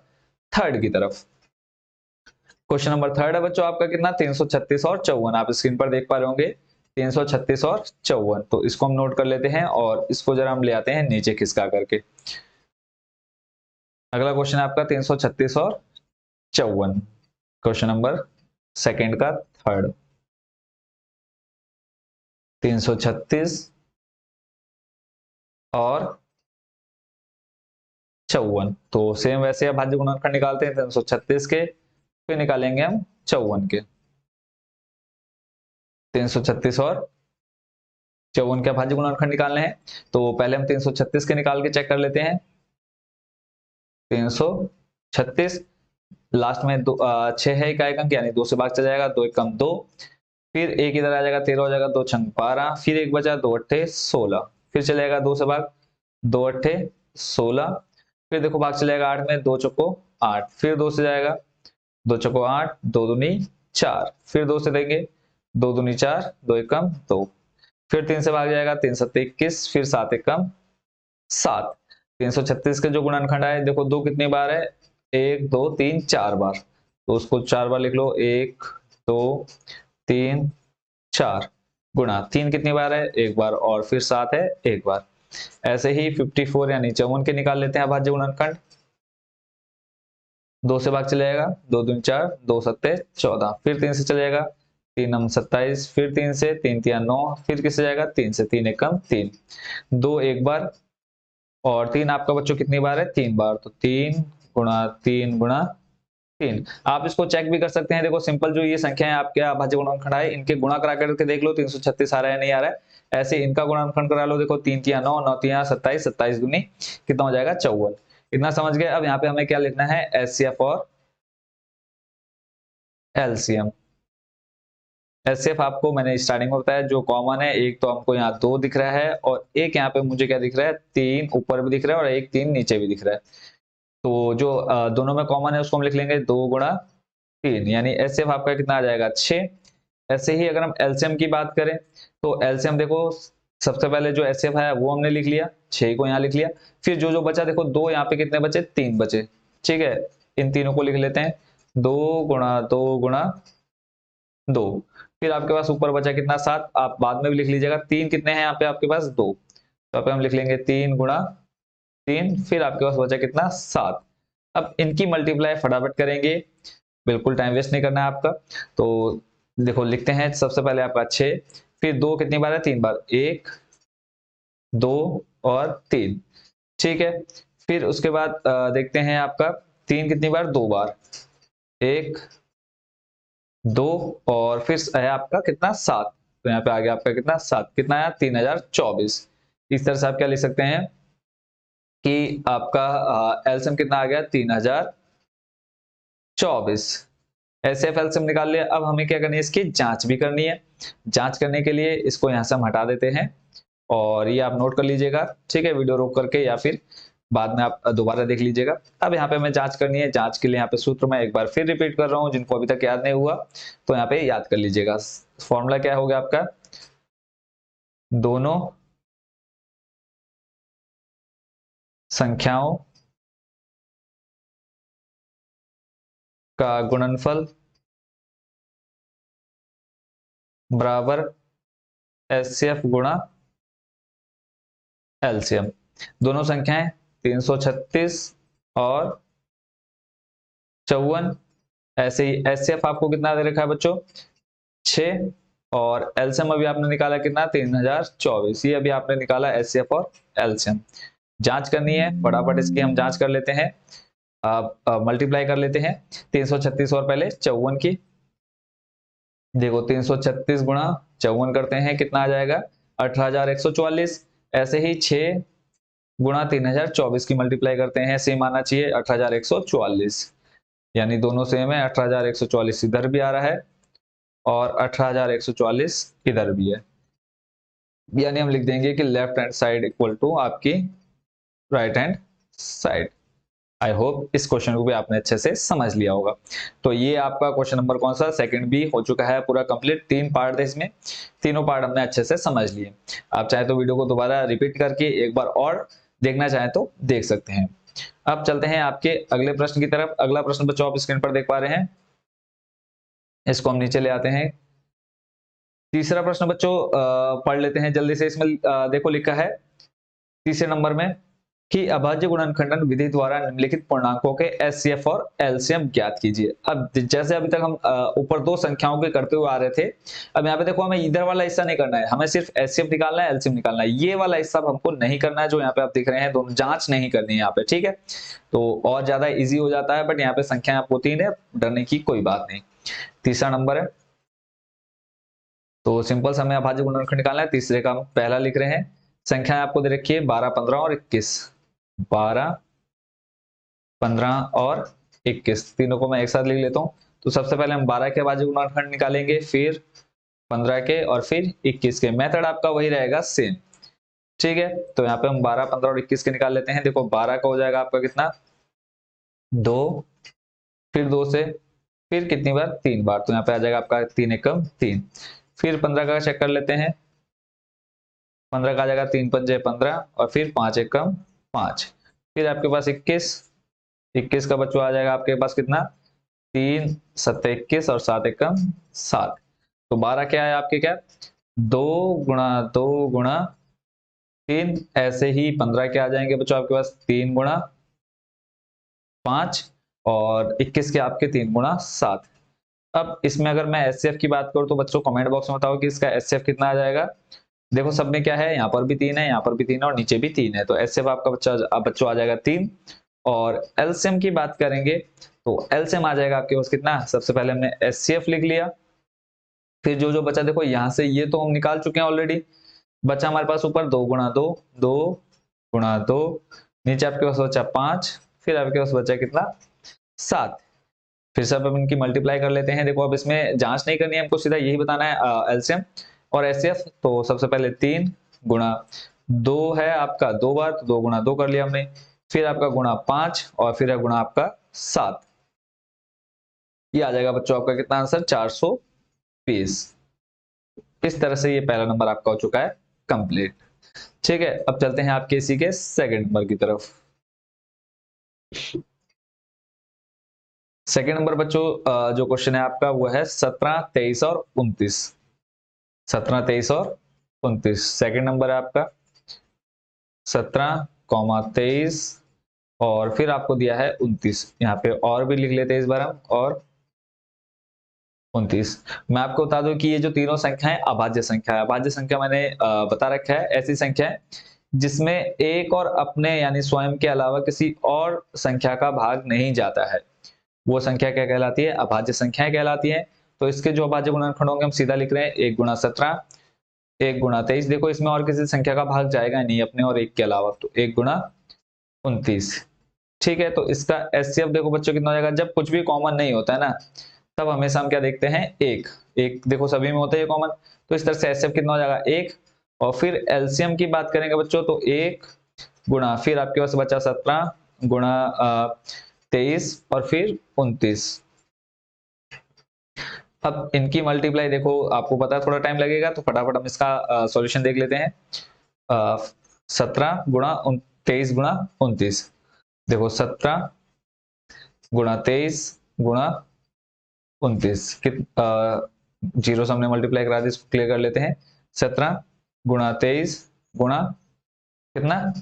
Speaker 1: 3 की तरफ। क्वेश्चन नंबर 3 है बच्चों आपका कितना 336 और 54, आप स्क्रीन पर देख पा रहे होंगे 336 और 54। तो इसको हम नोट कर लेते हैं और इसको जरा हम ले आते हैं नीचे खिसका करके। अगला क्वेश्चन है आपका 336 और 54, क्वेश्चन नंबर सेकंड का 3, 336 और 54। तो सेम वैसे अब भाज्य गुणनखंड निकालते हैं 336 के, फिर निकालेंगे हम 54 के। 336 और 54 के भाज्य गुणनखंड निकालने हैं। तो पहले हम 336 के निकाल के चेक कर लेते हैं। 336 लास्ट में 6 है इकाई अंक, यानी 2 से भाग चला जाएगा, 2 एकम 2, फिर एक इधर आ जाएगा 13 हो जाएगा, 2 छंग 12, फिर एक बचा 2 अट्ठे 16, फिर चलेगा 2 से भाग 2 अट्ठे 16, फिर देखो भाग चलेगा 8 में, 2 चौको 8, फिर 2 से जाएगा 2 चौको 8, 2 दूनी 4, फिर 2 से देंगे 2 दूनी 4, 2 एकम 2, फिर 3 से भाग जाएगा 3 सत्ते 21, फिर 7 एकम 7। 336 के जो गुणनखंड आए देखो 2 कितनी बार है, 1 2 3 4 बार, तो उसको 4 बार लिख लो, 1 2 3 4, गुणा 3 कितनी बार है, 1 बार, और फिर 7 है 1 बार। ऐसे ही 54 यानी 54 के निकाल लेते हैं अभाज्य गुणनखंड। 2 से भाग चलेगा 2 दूनी 4, 2 सत्ते 14, फिर 3 से चलेगा 3 नम 27, फिर 3 से 3 तिया 9, फिर किससे जाएगा 3 से, 3 एकम 3, 2 एक बार, और 3 आपका बच्चों कितनी बार है, 3 बार, तो 3 गुणा 3 गुणा 3। आप इसको चेक भी कर सकते हैं। देखो सिंपल जो ये संख्या है आपके अभाज्य गुणनखंड है, इनके गुणा करा करके देख लो 336 आ रहा है नहीं आ रहा है। ऐसे इनका गुणनखंड करा लो, देखो 3 तिया 9, 9 तिया 27, 27 दूनी कितना हो जाएगा 54। इतना समझ गए। अब यहाँ पे हमें क्या लिखना है, एचसीएफ और एलसीएम। एचसीएफ आपको मैंने स्टार्टिंग में बताया जो कॉमन है, एक तो हमको यहाँ 2 दिख रहा है, और एक यहाँ पे मुझे क्या दिख रहा है 3 ऊपर भी दिख रहा है, और एक 3 नीचे भी दिख रहा है। तो जो दोनों में कॉमन है उसको हम लिख लेंगे 2 गुणा 3, यानी एचसीएफ आपका कितना आ जाएगा 6। ऐसे ही अगर हम एलसीएम की बात करें तो एलसीएम देखो सबसे पहले जो एचसीएफ है वो हमने लिख लिया, 6 को यहाँ लिख लिया, फिर जो जो बचा देखो 2 यहाँ पे कितने बचे, 3 बचे। ठीक है, इन तीनों को लिख लेते हैं 2 गुणा 2 गुणा 2, फिर आपके पास ऊपर बचा कितना 7, आप बाद में भी लिख लीजिएगा। 3 कितने हैं यहाँ पे आपके पास 2, तो यहाँ पे हम लिख लेंगे 3 गुणा 3, फिर आपके पास बचा कितना 7। अब इनकी मल्टीप्लाई फटाफट करेंगे, बिल्कुल टाइम वेस्ट नहीं करना है आपका। तो देखो लिखते हैं सबसे पहले आपका 6, फिर 2 कितनी बार है 3 बार, 1 2 और 3। ठीक है, फिर उसके बाद देखते हैं आपका 3 कितनी बार, 2 बार, 1 2, और फिर है आपका कितना 7, तो यहाँ पे आ गया आपका कितना 7, कितना आया 3024। इस तरह से आप क्या लिख सकते हैं कि आपका एलसीएम कितना आ गया 3024, 24। एचसीएफ एलसीएम निकाल लिया। अब हमें क्या करनी है, इसकी जांच भी करनी है। जांच करने के लिए इसको यहां से हम हटा देते हैं और ये आप नोट कर लीजिएगा, ठीक है, वीडियो रोक करके या फिर बाद में आप दोबारा देख लीजिएगा। अब यहाँ पे हमें जांच करनी है। जांच के लिए यहाँ पे सूत्र मैं एक बार फिर रिपीट कर रहा हूँ, जिनको अभी तक याद नहीं हुआ तो यहाँ पे याद कर लीजिएगा। फॉर्मूला क्या होगा आपका, दोनों संख्याओं का गुणनफल बराबर एचसीएफ गुणा एलसीएम। दोनों संख्याएं 336 और 54। ऐसे ही एचसीएफ आपको कितना दे रखा है बच्चों, 6, और एलसीएम अभी आपने निकाला कितना, 3024। ये अभी आपने निकाला एचसीएफ और एलसीएम। जांच करनी है, फटाफट इसकी हम जांच कर लेते हैं। मल्टीप्लाई कर लेते हैं 336 और पहले 54 की। देखो 336 गुणा 54 करते हैं, कितना आ जाएगा, 18144। ऐसे ही 6 गुणा 3024 की मल्टीप्लाई करते हैं, सेम आना चाहिए 18144, यानी दोनों सेम है। 18144 इधर भी आ रहा है और 18144 इधर भी है, यानी हम लिख देंगे कि left hand side equal to आपकी right hand side. I hope इस क्वेश्चन को भी आपने अच्छे से समझ लिया होगा। तो ये आपका क्वेश्चन नंबर कौन सा, सेकंड बी हो चुका है पूरा कंप्लीट। 3 पार्ट थे इसमें, तीनों पार्ट हमने अच्छे से समझ लिए। आप चाहे तो वीडियो को दोबारा रिपीट करके एक बार और देखना चाहें तो देख सकते हैं। अब चलते हैं आपके अगले प्रश्न की तरफ। अगला प्रश्न बच्चों आप स्क्रीन पर देख पा रहे हैं, इसको हम नीचे ले आते हैं। तीसरा प्रश्न बच्चों पढ़ लेते हैं जल्दी से। इसमें देखो लिखा है तीसरे नंबर में कि अभाज्य गुणनखंडन विधि द्वारा निम्नलिखित पूर्णांकों के एचसीएफ और एलसीएम ज्ञात कीजिए। अब जैसे अभी तक हम ऊपर 2 संख्याओं के करते हुए आ रहे थे, अब यहाँ पे देखो हमें इधर वाला हिस्सा नहीं करना है, हमें सिर्फ एचसीएफ निकालना है, एलसीएम निकालना है। ये वाला हिस्सा हमको नहीं करना है, जो यहाँ पे आप दिख रहे हैं दोनों, जांच नहीं करनी है यहाँ पे, ठीक है। तो और ज्यादा इजी हो जाता है, बट यहाँ पे संख्या आपको 3 है, डरने की कोई बात नहीं। तीसरा नंबर है, तो सिंपल से हमें अभाज्य गुणनखंड निकालना है। तीसरे का हम पहला लिख रहे हैं। संख्या आपको दे रखी है 12, 15 और 21। 12, 15 और 21, तीनों को मैं एक साथ लिख लेता हूं। तो सबसे पहले हम 12 के अभाज्य गुणनखंड निकालेंगे, फिर 15 के और फिर 21 के। मेथड आपका वही रहेगा सेम, ठीक है। तो यहाँ पे हम 12, 15 और 21 के निकाल लेते हैं। देखो 12 का हो जाएगा आपका कितना, 2, फिर 2 से फिर कितनी बार, 3 बार, तो यहाँ पे आ जाएगा आपका 3 एकम 3। फिर 15 का चेक कर लेते हैं। 15 का आ जाएगा 3 पंजे 15 और फिर 5 एकम 5। फिर आपके पास 21 का बच्चों आ जाएगा आपके पास कितना, 3 सत्ते 21 और 7 एकम 7। तो 12 क्या है आपके, क्या 2 गुणा 2 गुणा 3। ऐसे ही 15 के आ जाएंगे बच्चों आपके पास 3 गुणा 5 और 21 के आपके 3 गुणा 7। अब इसमें अगर मैं एचसीएफ की बात करूं तो बच्चों कमेंट बॉक्स में बताओ कि इसका एचसीएफ कितना आ जाएगा। देखो सब में क्या है, यहाँ पर भी 3 है, यहाँ पर भी 3 है और नीचे भी 3 है, तो एचसीएफ आपका बच्चों आ जाएगा 3। और एलसीएम की बात करेंगे तो एलसीएम आ जाएगा आपके पास कितना, सबसे पहले हमने एचसीएफ लिख लिया, फिर जो जो बचा देखो यहाँ से ये तो हम निकाल चुके हैं ऑलरेडी। बचा हमारे पास ऊपर 2 गुणा 2, 2 गुणा 2, नीचे आपके पास बचा 5, फिर आपके पास बचा कितना 7। फिर सब हम इनकी मल्टीप्लाई कर लेते हैं। देखो अब इसमें जांच नहीं करनी है, हमको सीधा यही बताना है एलसीएम और एचसीएफ। तो सबसे पहले 3 गुणा 2 है आपका 2 बार, तो 2 गुणा 2 कर लिया हमने। फिर आपका गुणा 5 और फिर है गुणा आपका 7। ये आ जाएगा बच्चों आपका कितना आंसर, 420। इस तरह से ये पहला नंबर आपका हो चुका है कंप्लीट, ठीक है। अब चलते हैं आपके इसी के सेकंड नंबर की तरफ। सेकंड नंबर बच्चों जो क्वेश्चन है आपका वो है 17, 23 और 29। 17, 23 और 29 सेकंड नंबर है आपका। 17, 23 और फिर आपको दिया है 29। यहाँ पे और भी लिख लेते हैं इस बार हम, और 29। मैं आपको बता दूं कि ये जो तीनों संख्या है अभाज्य संख्या है। अभाज्य संख्या मैंने बता रखा है, ऐसी संख्या है जिसमें एक और अपने यानी स्वयं के अलावा किसी और संख्या का भाग नहीं जाता है, वो संख्या क्या कहलाती है, अभाज्य संख्याएं कहलाती है। तो इसके जो अभाज्य गुणनखंड होंगे हम सीधा लिख रहे हैं, 1 गुणा 17, 1 गुणा 23। देखो इसमें और किसी संख्या का भाग जाएगा नहीं अपने और एक के अलावा, तो 1 गुणा 29। ठीक है, तो इसका एचसीएफ देखो बच्चों कितना हो जाएगा, जब कुछ भी कॉमन नहीं होता है ना तब हमेशा हम क्या देखते हैं, एक एक देखो सभी में होता है कॉमन, तो इस तरह से एचसीएफ कितना हो जाएगा, एक। और फिर एलसीएम की बात करेंगे बच्चों तो एक गुणा, फिर आपके पास बचा 17 गुणा 23 और फिर 29। अब इनकी मल्टीप्लाई देखो, आपको पता है थोड़ा टाइम लगेगा, तो फटाफट हम इसका सॉल्यूशन देख लेते हैं। 17 गुणा 23 गुणा 29, देखो 17 गुणा 23 गुणा 29 जीरो से हमने मल्टीप्लाई करा दी, इसको क्लियर कर लेते हैं। 17 गुणा 23 गुणा कितना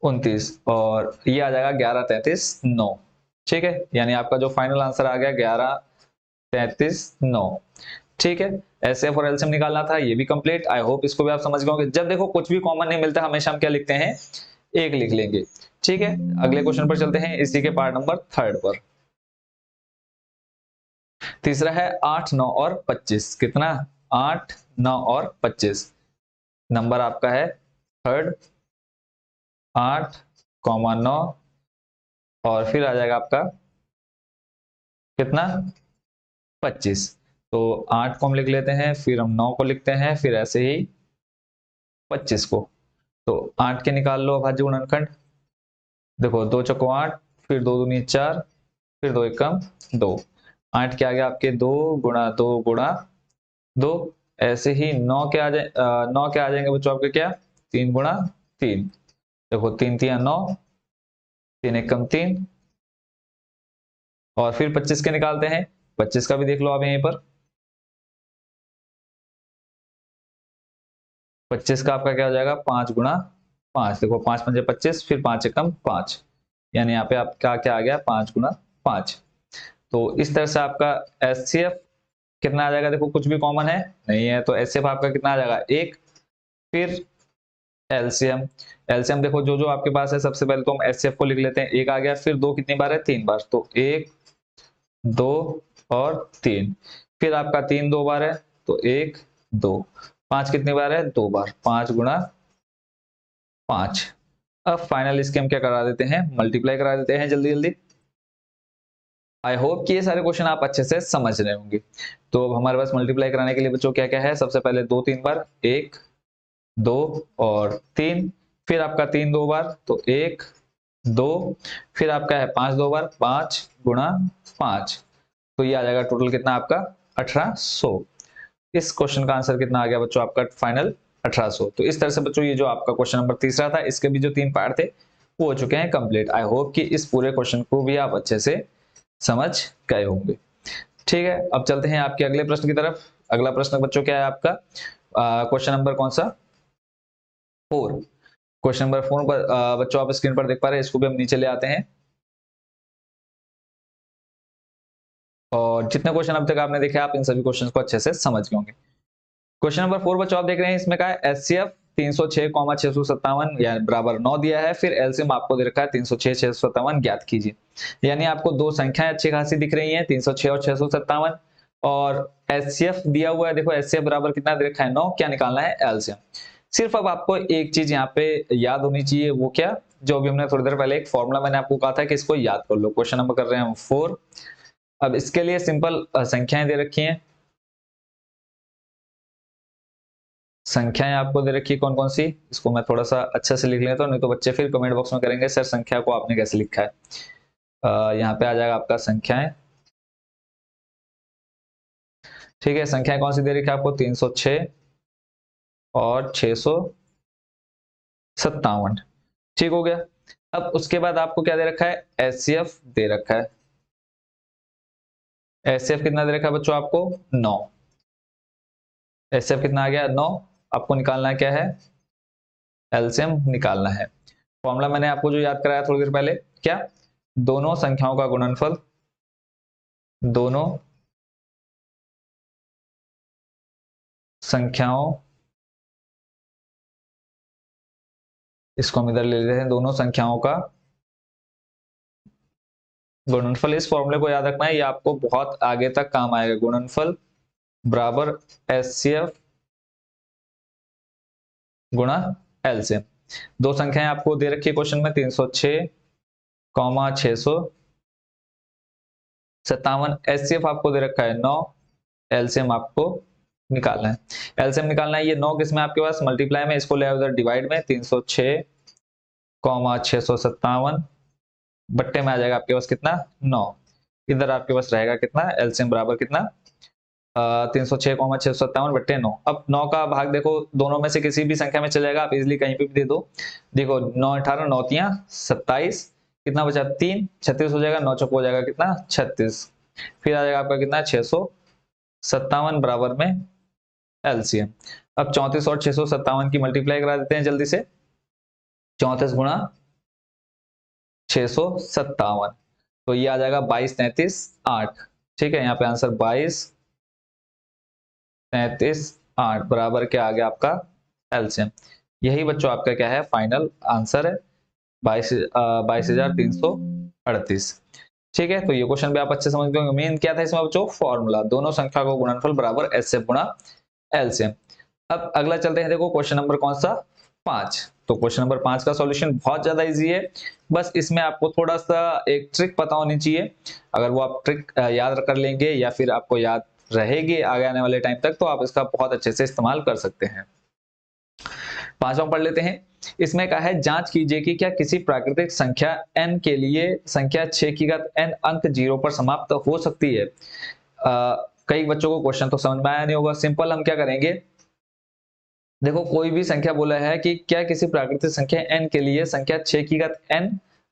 Speaker 1: 29, और ये आ जाएगा 11 33 9। ठीक है, यानी आपका जो फाइनल आंसर आ गया 11 33 9। ठीक है, एसएफ और एलसीएम निकालना था, ये भी कंप्लीट। आई होप इसको भी आप समझ गए होंगे। जब देखो कुछ भी कॉमन नहीं मिलता हमेशा हम क्या लिखते हैं, एक लिख लेंगे। ठीक है, अगले क्वेश्चन पर चलते हैं, इसी के पार्ट नंबर 3 पर। तीसरा है 8 9 और 25, कितना 8 9 और 25, नंबर आपका है 3, 8 9 और फिर आ जाएगा आपका कितना 25। तो 8 को हम लिख लेते हैं, फिर हम 9 को लिखते हैं, फिर ऐसे ही 25 को। तो 8 के निकाल लो अभाज्य गुणनखंड, देखो 2 चौको 8, फिर 2 दूनी 4, फिर 2 एकम 2। 8 के आगे आपके 2 गुणा 2 गुणा 2, ऐसे ही 9 के आ जाए 9 के आ जाएंगे बच्चों आपके क्या 3 गुणा 3, देखो 3 3 9, 3 एकम 3, और फिर 25 के निकालते हैं। 25 का भी देख लो आप यहीं पर, 25 का आपका क्या हो जाएगा 5 गुणा 5, देखो 5 पंजे 25, फिर 5 एकम 5, यानी यहाँ पे आपका क्या आ गया 5 गुणा 5। तो इस तरह से आपका एचसीएफ कितना आ जाएगा, देखो कुछ भी कॉमन है नहीं है, तो एचसीएफ आपका कितना आ जाएगा एक। फिर एलसीएम, एलसीएम देखो जो जो आपके पास है, सबसे पहले तो हम एचसीएफ को लिख लेते हैं, एक आ गया, फिर दो कितनी बार है 3 बार, तो 1 2 और 3, फिर आपका 3 2 बार है तो 1 2, 5 कितनी बार है 2 बार, 5 गुणा 5। अब फाइनल इसके हम क्या करा देते हैं, मल्टीप्लाई करा देते हैं जल्दी जल्दी। आई होप कि ये सारे क्वेश्चन आप अच्छे से समझ रहे होंगे। तो अब हमारे पास मल्टीप्लाई कराने के लिए बच्चों क्या क्या है, सबसे पहले 2 3 बार, 1 2 और 3, फिर आपका 3 2 बार तो 1 2, फिर आपका है 5 2 बार, 5 गुणा 5, तो ये आ जाएगा टोटल कितना आपका 1800। इस क्वेश्चन का आंसर कितना आ गया बच्चों आपका फाइनल 1800। तो इस तरह से बच्चों ये जो आपका क्वेश्चन नंबर तीसरा था, इसके भी जो 3 पार्ट थे वो हो चुके हैं कंप्लीट। आई होप कि इस पूरे क्वेश्चन को भी आप अच्छे से समझ गए होंगे। ठीक है, अब चलते हैं आपके अगले प्रश्न की तरफ। अगला प्रश्न बच्चों क्या है आपका, क्वेश्चन नंबर कौन सा 4। क्वेश्चन नंबर 4 पर बच्चों आप स्क्रीन पर देख पा रहे हैं, इसको भी हम नीचे ले आते हैं। और जितने क्वेश्चन अब तक आपने देखे आप इन सभी क्वेश्चन को अच्छे से समझ गए होंगे। क्वेश्चन नंबर 4 बच्चों आप देख रहे हैं, इसमें कहा है एचसीएफ 306, 657 या बराबर 9 दिया है, फिर एलसीएम आपको दे रखा है 306 657 ज्ञात कीजिए। यानी आपको दो संख्याएं अच्छी खासी दिख रही हैं 306 और 657, और एचसीएफ दिया हुआ है, देखो एचसीएफ बराबर कितना दे रखा है 9, क्या निकालना है एलसीएम। सिर्फ अब आपको एक चीज यहाँ पे याद होनी चाहिए, वो क्या, जो अभी हमने थोड़ी देर पहले एक फॉर्मूला मैंने आपको कहा था कि इसको याद कर लो। क्वेश्चन नंबर कर रहे हैं हम 4। अब इसके लिए सिंपल संख्याएं दे रखी हैं, संख्याएं आपको दे रखी है कौन कौन सी, इसको मैं थोड़ा सा अच्छे से लिख लेता हूं, नहीं तो बच्चे फिर कमेंट बॉक्स में करेंगे सर संख्या को आपने कैसे लिखा है। यहाँ पे आ जाएगा आपका संख्याएं। ठीक है, संख्याएं कौन सी दे रखी है आपको 306 और 657। ठीक हो गया। अब उसके बाद आपको क्या दे रखा है, एचसीएफ दे रखा है। एचसीएफ कितना दे रखा है बच्चों आपको 9, एचसीएफ कितना आ गया 9। आपको निकालना क्या है, एलसीएम निकालना है। फॉर्मूला मैंने आपको जो याद कराया थोड़ी देर पहले, क्या, दोनों संख्याओं का गुणनफल, दोनों संख्याओं, इसको हम इधर ले लेते हैं, दोनों संख्याओं का गुणनफल। इस फॉर्मूले को याद रखना है, ये आपको बहुत आगे तक काम आएगा। गुणनफल बराबर एचसीएफ गुणा एलसीएम। दो संख्याएं आपको दे रखी है क्वेश्चन में 306 कॉमा 657। एचसीएफ आपको दे रखा है 9, एलसीएम आपको निकालना है। एलसीएम निकालना है, ये 9 किसमें आपके पास मल्टीप्लाई में, इसको ले आओ उधर डिवाइड में, 306 कॉमा 657 बट्टे में आ जाएगा आपके पास कितना 9। इधर आपके पास रहेगा कितना एलसीएम बराबर कितना 306,657 बट्टे 9। अब 9 का भाग देखो दोनों में से किसी भी संख्या में चल जाएगा, आप इजिली कहीं पे भी दे दो। देखो 9 18 9 तियां 27, कितना बचा 3, 36 हो जाएगा, 9 चौको हो जाएगा कितना 36, फिर आ जाएगा आपका कितना 657 बराबर में एलसीएम। अब 34 और 657 की मल्टीप्लाई करा देते हैं जल्दी से, 34 गुणा 657, तो ये आ जाएगा 22 33 8। ठीक है, यहाँ पे आंसर 22 33 8 बराबर क्या आ गया आपका एलसीएम। यही बच्चों आपका क्या है फाइनल आंसर है 22,338। ठीक है, तो ये क्वेश्चन भी आप अच्छे समझ गए। मेन क्या था इसमें बच्चों फॉर्मूला, दोनों संख्या को गुणनफल बराबर एचसीएफ गुणा एलसीएम। अब अगला चलते हैं, देखो क्वेश्चन नंबर कौन सा 5। तो क्वेश्चन नंबर 5 का सॉल्यूशन बहुत ज्यादा इजी है, बस इसमें आपको थोड़ा सा एक ट्रिक पता होनी चाहिए। अगर वो आप ट्रिक याद कर लेंगे या फिर आपको याद रहेगी आगे आने वाले टाइम तक, तो आप इसका बहुत अच्छे से इस्तेमाल कर सकते हैं। 5वां पढ़ लेते हैं। इसमें कहा है जांच कीजिए कि क्या किसी प्राकृतिक संख्या n के लिए संख्या 6 की घात n अंक 0 पर समाप्त हो सकती है। कई बच्चों को क्वेश्चन तो समझ में आया नहीं होगा। सिंपल हम क्या करेंगे, देखो कोई भी संख्या बोला है कि क्या किसी प्राकृतिक संख्या n के लिए संख्या 6 की घात n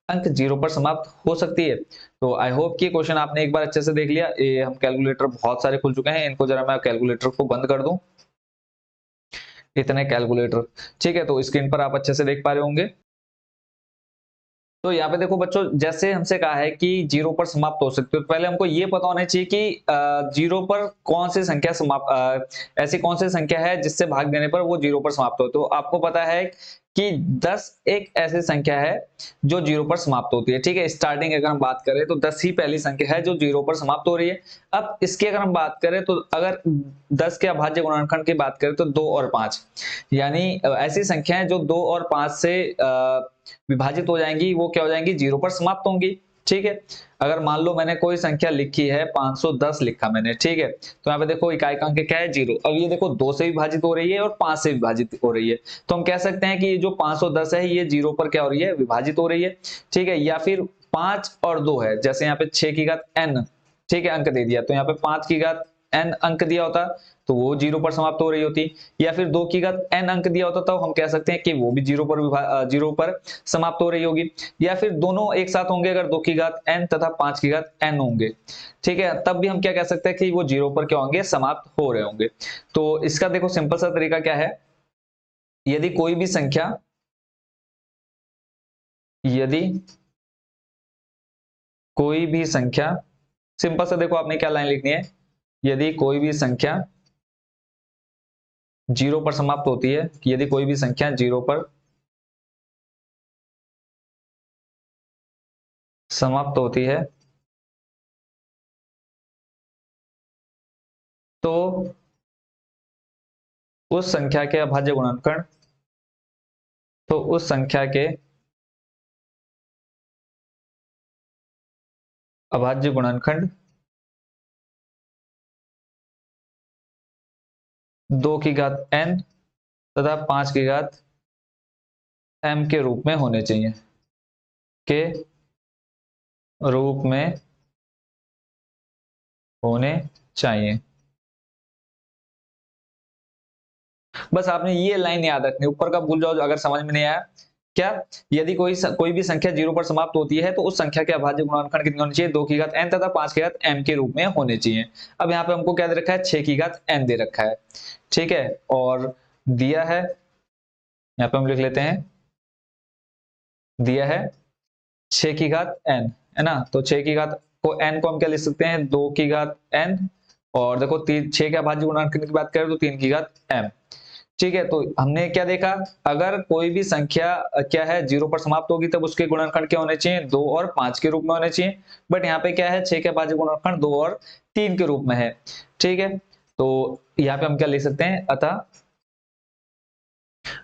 Speaker 1: अंक 0 पर समाप्त हो सकती है। तो आई होप कि क्वेश्चन आपने एक बार अच्छे से देख लिया। ये हम कैलकुलेटर बहुत सारे खुल चुके हैं, इनको जरा मैं कैलकुलेटर को बंद कर दूं, इतने कैलकुलेटर। ठीक है, तो स्क्रीन पर आप अच्छे से देख पा रहे होंगे। तो यहाँ पे देखो बच्चों, जैसे हमसे कहा है कि 0 पर समाप्त हो सकती है, तो पहले हमको ये पता होना चाहिए कि 0 पर कौन सी संख्या समाप्त ऐसी कौन सी संख्या है जिससे भाग देने पर वो 0 पर समाप्त हो। तो आपको पता है कि 10 एक ऐसी संख्या है जो 0 पर समाप्त होती है। ठीक है, स्टार्टिंग अगर हम बात करें तो 10 ही पहली संख्या है जो 0 पर समाप्त हो रही है। अब इसकी अगर हम बात करें तो अगर 10 के अभाज्य गुणनखंड की बात करें तो 2 और 5, यानी ऐसी संख्याएं जो 2 और 5 से विभाजित हो जाएंगी, वो क्या हो जाएंगी 0 पर समाप्त होंगी। ठीक है, अगर मान लो मैंने कोई संख्या लिखी है 510 लिखा मैंने, ठीक है, तो यहाँ पे देखो इकाई का अंक क्या है 0। अब ये देखो 2 से विभाजित हो रही है और 5 से विभाजित हो रही है, तो हम कह सकते हैं कि ये जो 510 है ये 0 पर क्या हो रही है विभाजित हो रही है। ठीक है, या फिर 5 और 2 है, जैसे यहाँ पे 6 की घात n, ठीक है, अंक दे दिया, तो यहाँ पे 5 की घात n अंक दिया होता तो वो 0 पर समाप्त हो रही होती, या फिर 2 की घात n अंक दिया होता तो हम कह सकते हैं कि वो भी 0 पर समाप्त हो रही होगी, या फिर दोनों एक साथ होंगे अगर 2 की घात n तथा 5 की घात n होंगे। ठीक है, तब भी हम क्या कह सकते हैं कि वो 0 पर क्या होंगे समाप्त हो रहे होंगे। तो इसका देखो सिंपल सा तरीका क्या है, यदि कोई भी संख्या सिंपल सा देखो आपने क्या लाइन लिखनी है, यदि कोई भी संख्या 0 पर समाप्त होती है, यदि कोई भी संख्या 0 पर समाप्त होती है तो उस संख्या के अभाज्य गुणनखंड अभाज्य गुणनखंड 2 की घात n तथा 5 की घात m के रूप में होने चाहिए, के रूप में होने चाहिए। बस आपने ये लाइन याद रखनी, ऊपर का भूल जाओ अगर समझ में नहीं आया। क्या, यदि कोई भी संख्या 0 पर समाप्त होती है तो उस संख्या के अभाज्य गुणनखंड कितने होने चाहिए 2 की घात n तथा 5 की घात m के रूप में होने चाहिए। अब यहाँ पे हमको क्या दे रखा है 6 की घात n दे रखा है। ठीक है, और दिया है, यहाँ पे हम लिख लेते हैं, दिया है 6 की घात n है ना, तो 6 की घात को n को हम क्या लिख सकते हैं 2 की घात n, और देखो 6 के अभाज्य गुणनखंड की बात करें तो 3 की घात m। ठीक है, तो हमने क्या देखा, अगर कोई भी संख्या क्या है 0 पर समाप्त होगी तब उसके गुणनखंड क्या होने चाहिए 2 और 5 के रूप में होने चाहिए। बट यहाँ पे क्या है 6 के अभाज्य गुणनखंड 2 और 3 के रूप में है। ठीक है, तो यहाँ पे हम क्या लिख सकते हैं, अतः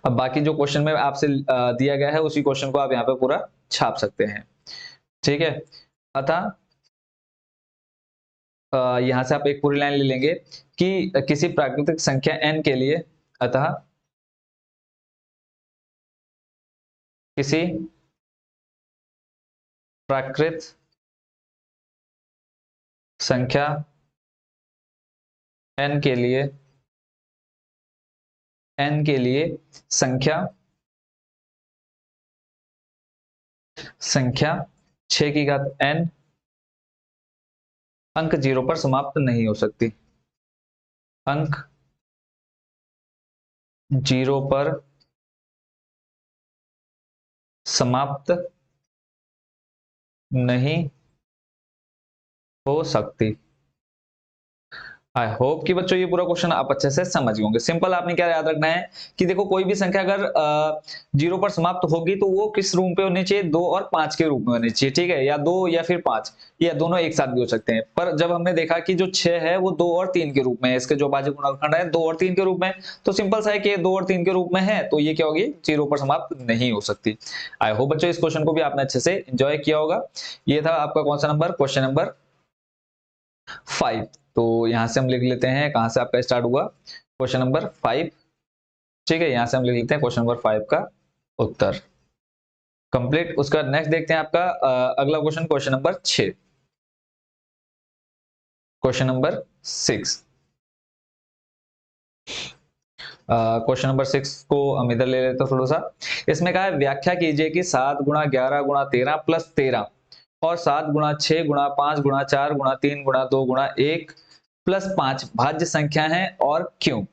Speaker 1: अब बाकी जो क्वेश्चन में आपसे दिया गया है उसी क्वेश्चन को आप यहाँ पे पूरा छाप सकते हैं। ठीक है। अतः यहां से आप एक पूरी लाइन ले लेंगे कि किसी प्राकृतिक संख्या n के लिए, अतः किसी प्राकृत संख्या n के लिए, n के लिए संख्या 6 की घात n अंक 0 पर समाप्त नहीं हो सकती। अंक 0 पर समाप्त नहीं हो सकती। आई होप कि बच्चों ये पूरा क्वेश्चन आप अच्छे से समझ गए होंगे। सिंपल आपने क्या याद रखना है कि देखो कोई भी संख्या अगर 0 पर समाप्त होगी तो वो किस रूप पे होनी चाहिए, 2 और 5 के रूप में होनी चाहिए, ठीक है, या 2 या फिर 5, या दोनों एक साथ भी हो सकते हैं। पर जब हमने देखा कि जो 6 है वो 2 और 3 के रूप में है, इसके जो भाज्य गुणनखंड है 2 और 3 के रूप में, तो सिंपल सा है कि 2 और 3 के रूप में है तो ये क्या होगी, 0 पर समाप्त नहीं हो सकती। आई होप बच्चों इस क्वेश्चन को भी आपने अच्छे से एंजॉय किया होगा। ये था आपका कौन सा नंबर, क्वेश्चन नंबर 5। तो यहां से हम लिख लेते हैं कहां से आपका स्टार्ट हुआ, क्वेश्चन नंबर 5, ठीक है, यहां से हम लिख लेते हैं क्वेश्चन नंबर 5 का उत्तर कंप्लीट। उसका नेक्स्ट देखते हैं आपका अगला question, question number 6, question number 6। Question number 6 को हम इधर ले लेते हैं थोड़ा सा। इसमें कहा है व्याख्या कीजिए कि 7 गुणा 11 गुणा 13 प्लस 13 और 7 गुणा 6 गुणा 5 गुणा 4 गुणा 3 गुणा 2 गुणा 1 प्लस 5 भाज्य संख्या है और क्यों।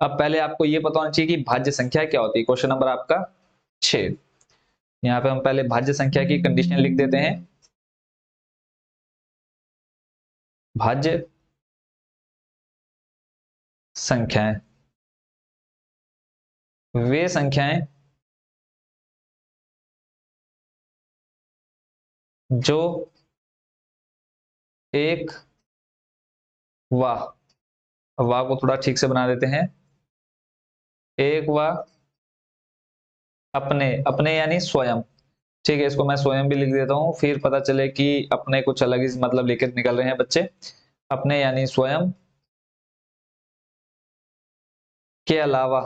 Speaker 1: अब पहले आपको ये पता होना चाहिए कि भाज्य संख्या क्या होती है। क्वेश्चन नंबर आपका 6, यहाँ पे हम पहले भाज्य संख्या की कंडीशन लिख देते हैं। भाज्य संख्याएं वे संख्याएं जो एक वाह, वाह को थोड़ा ठीक से बना देते हैं, एक वाह अपने, अपने यानी स्वयं, ठीक है, इसको मैं स्वयं भी लिख देता हूं, फिर पता चले कि अपने कुछ अलग ही मतलब लेकर निकल रहे हैं बच्चे। अपने यानी स्वयं के अलावा,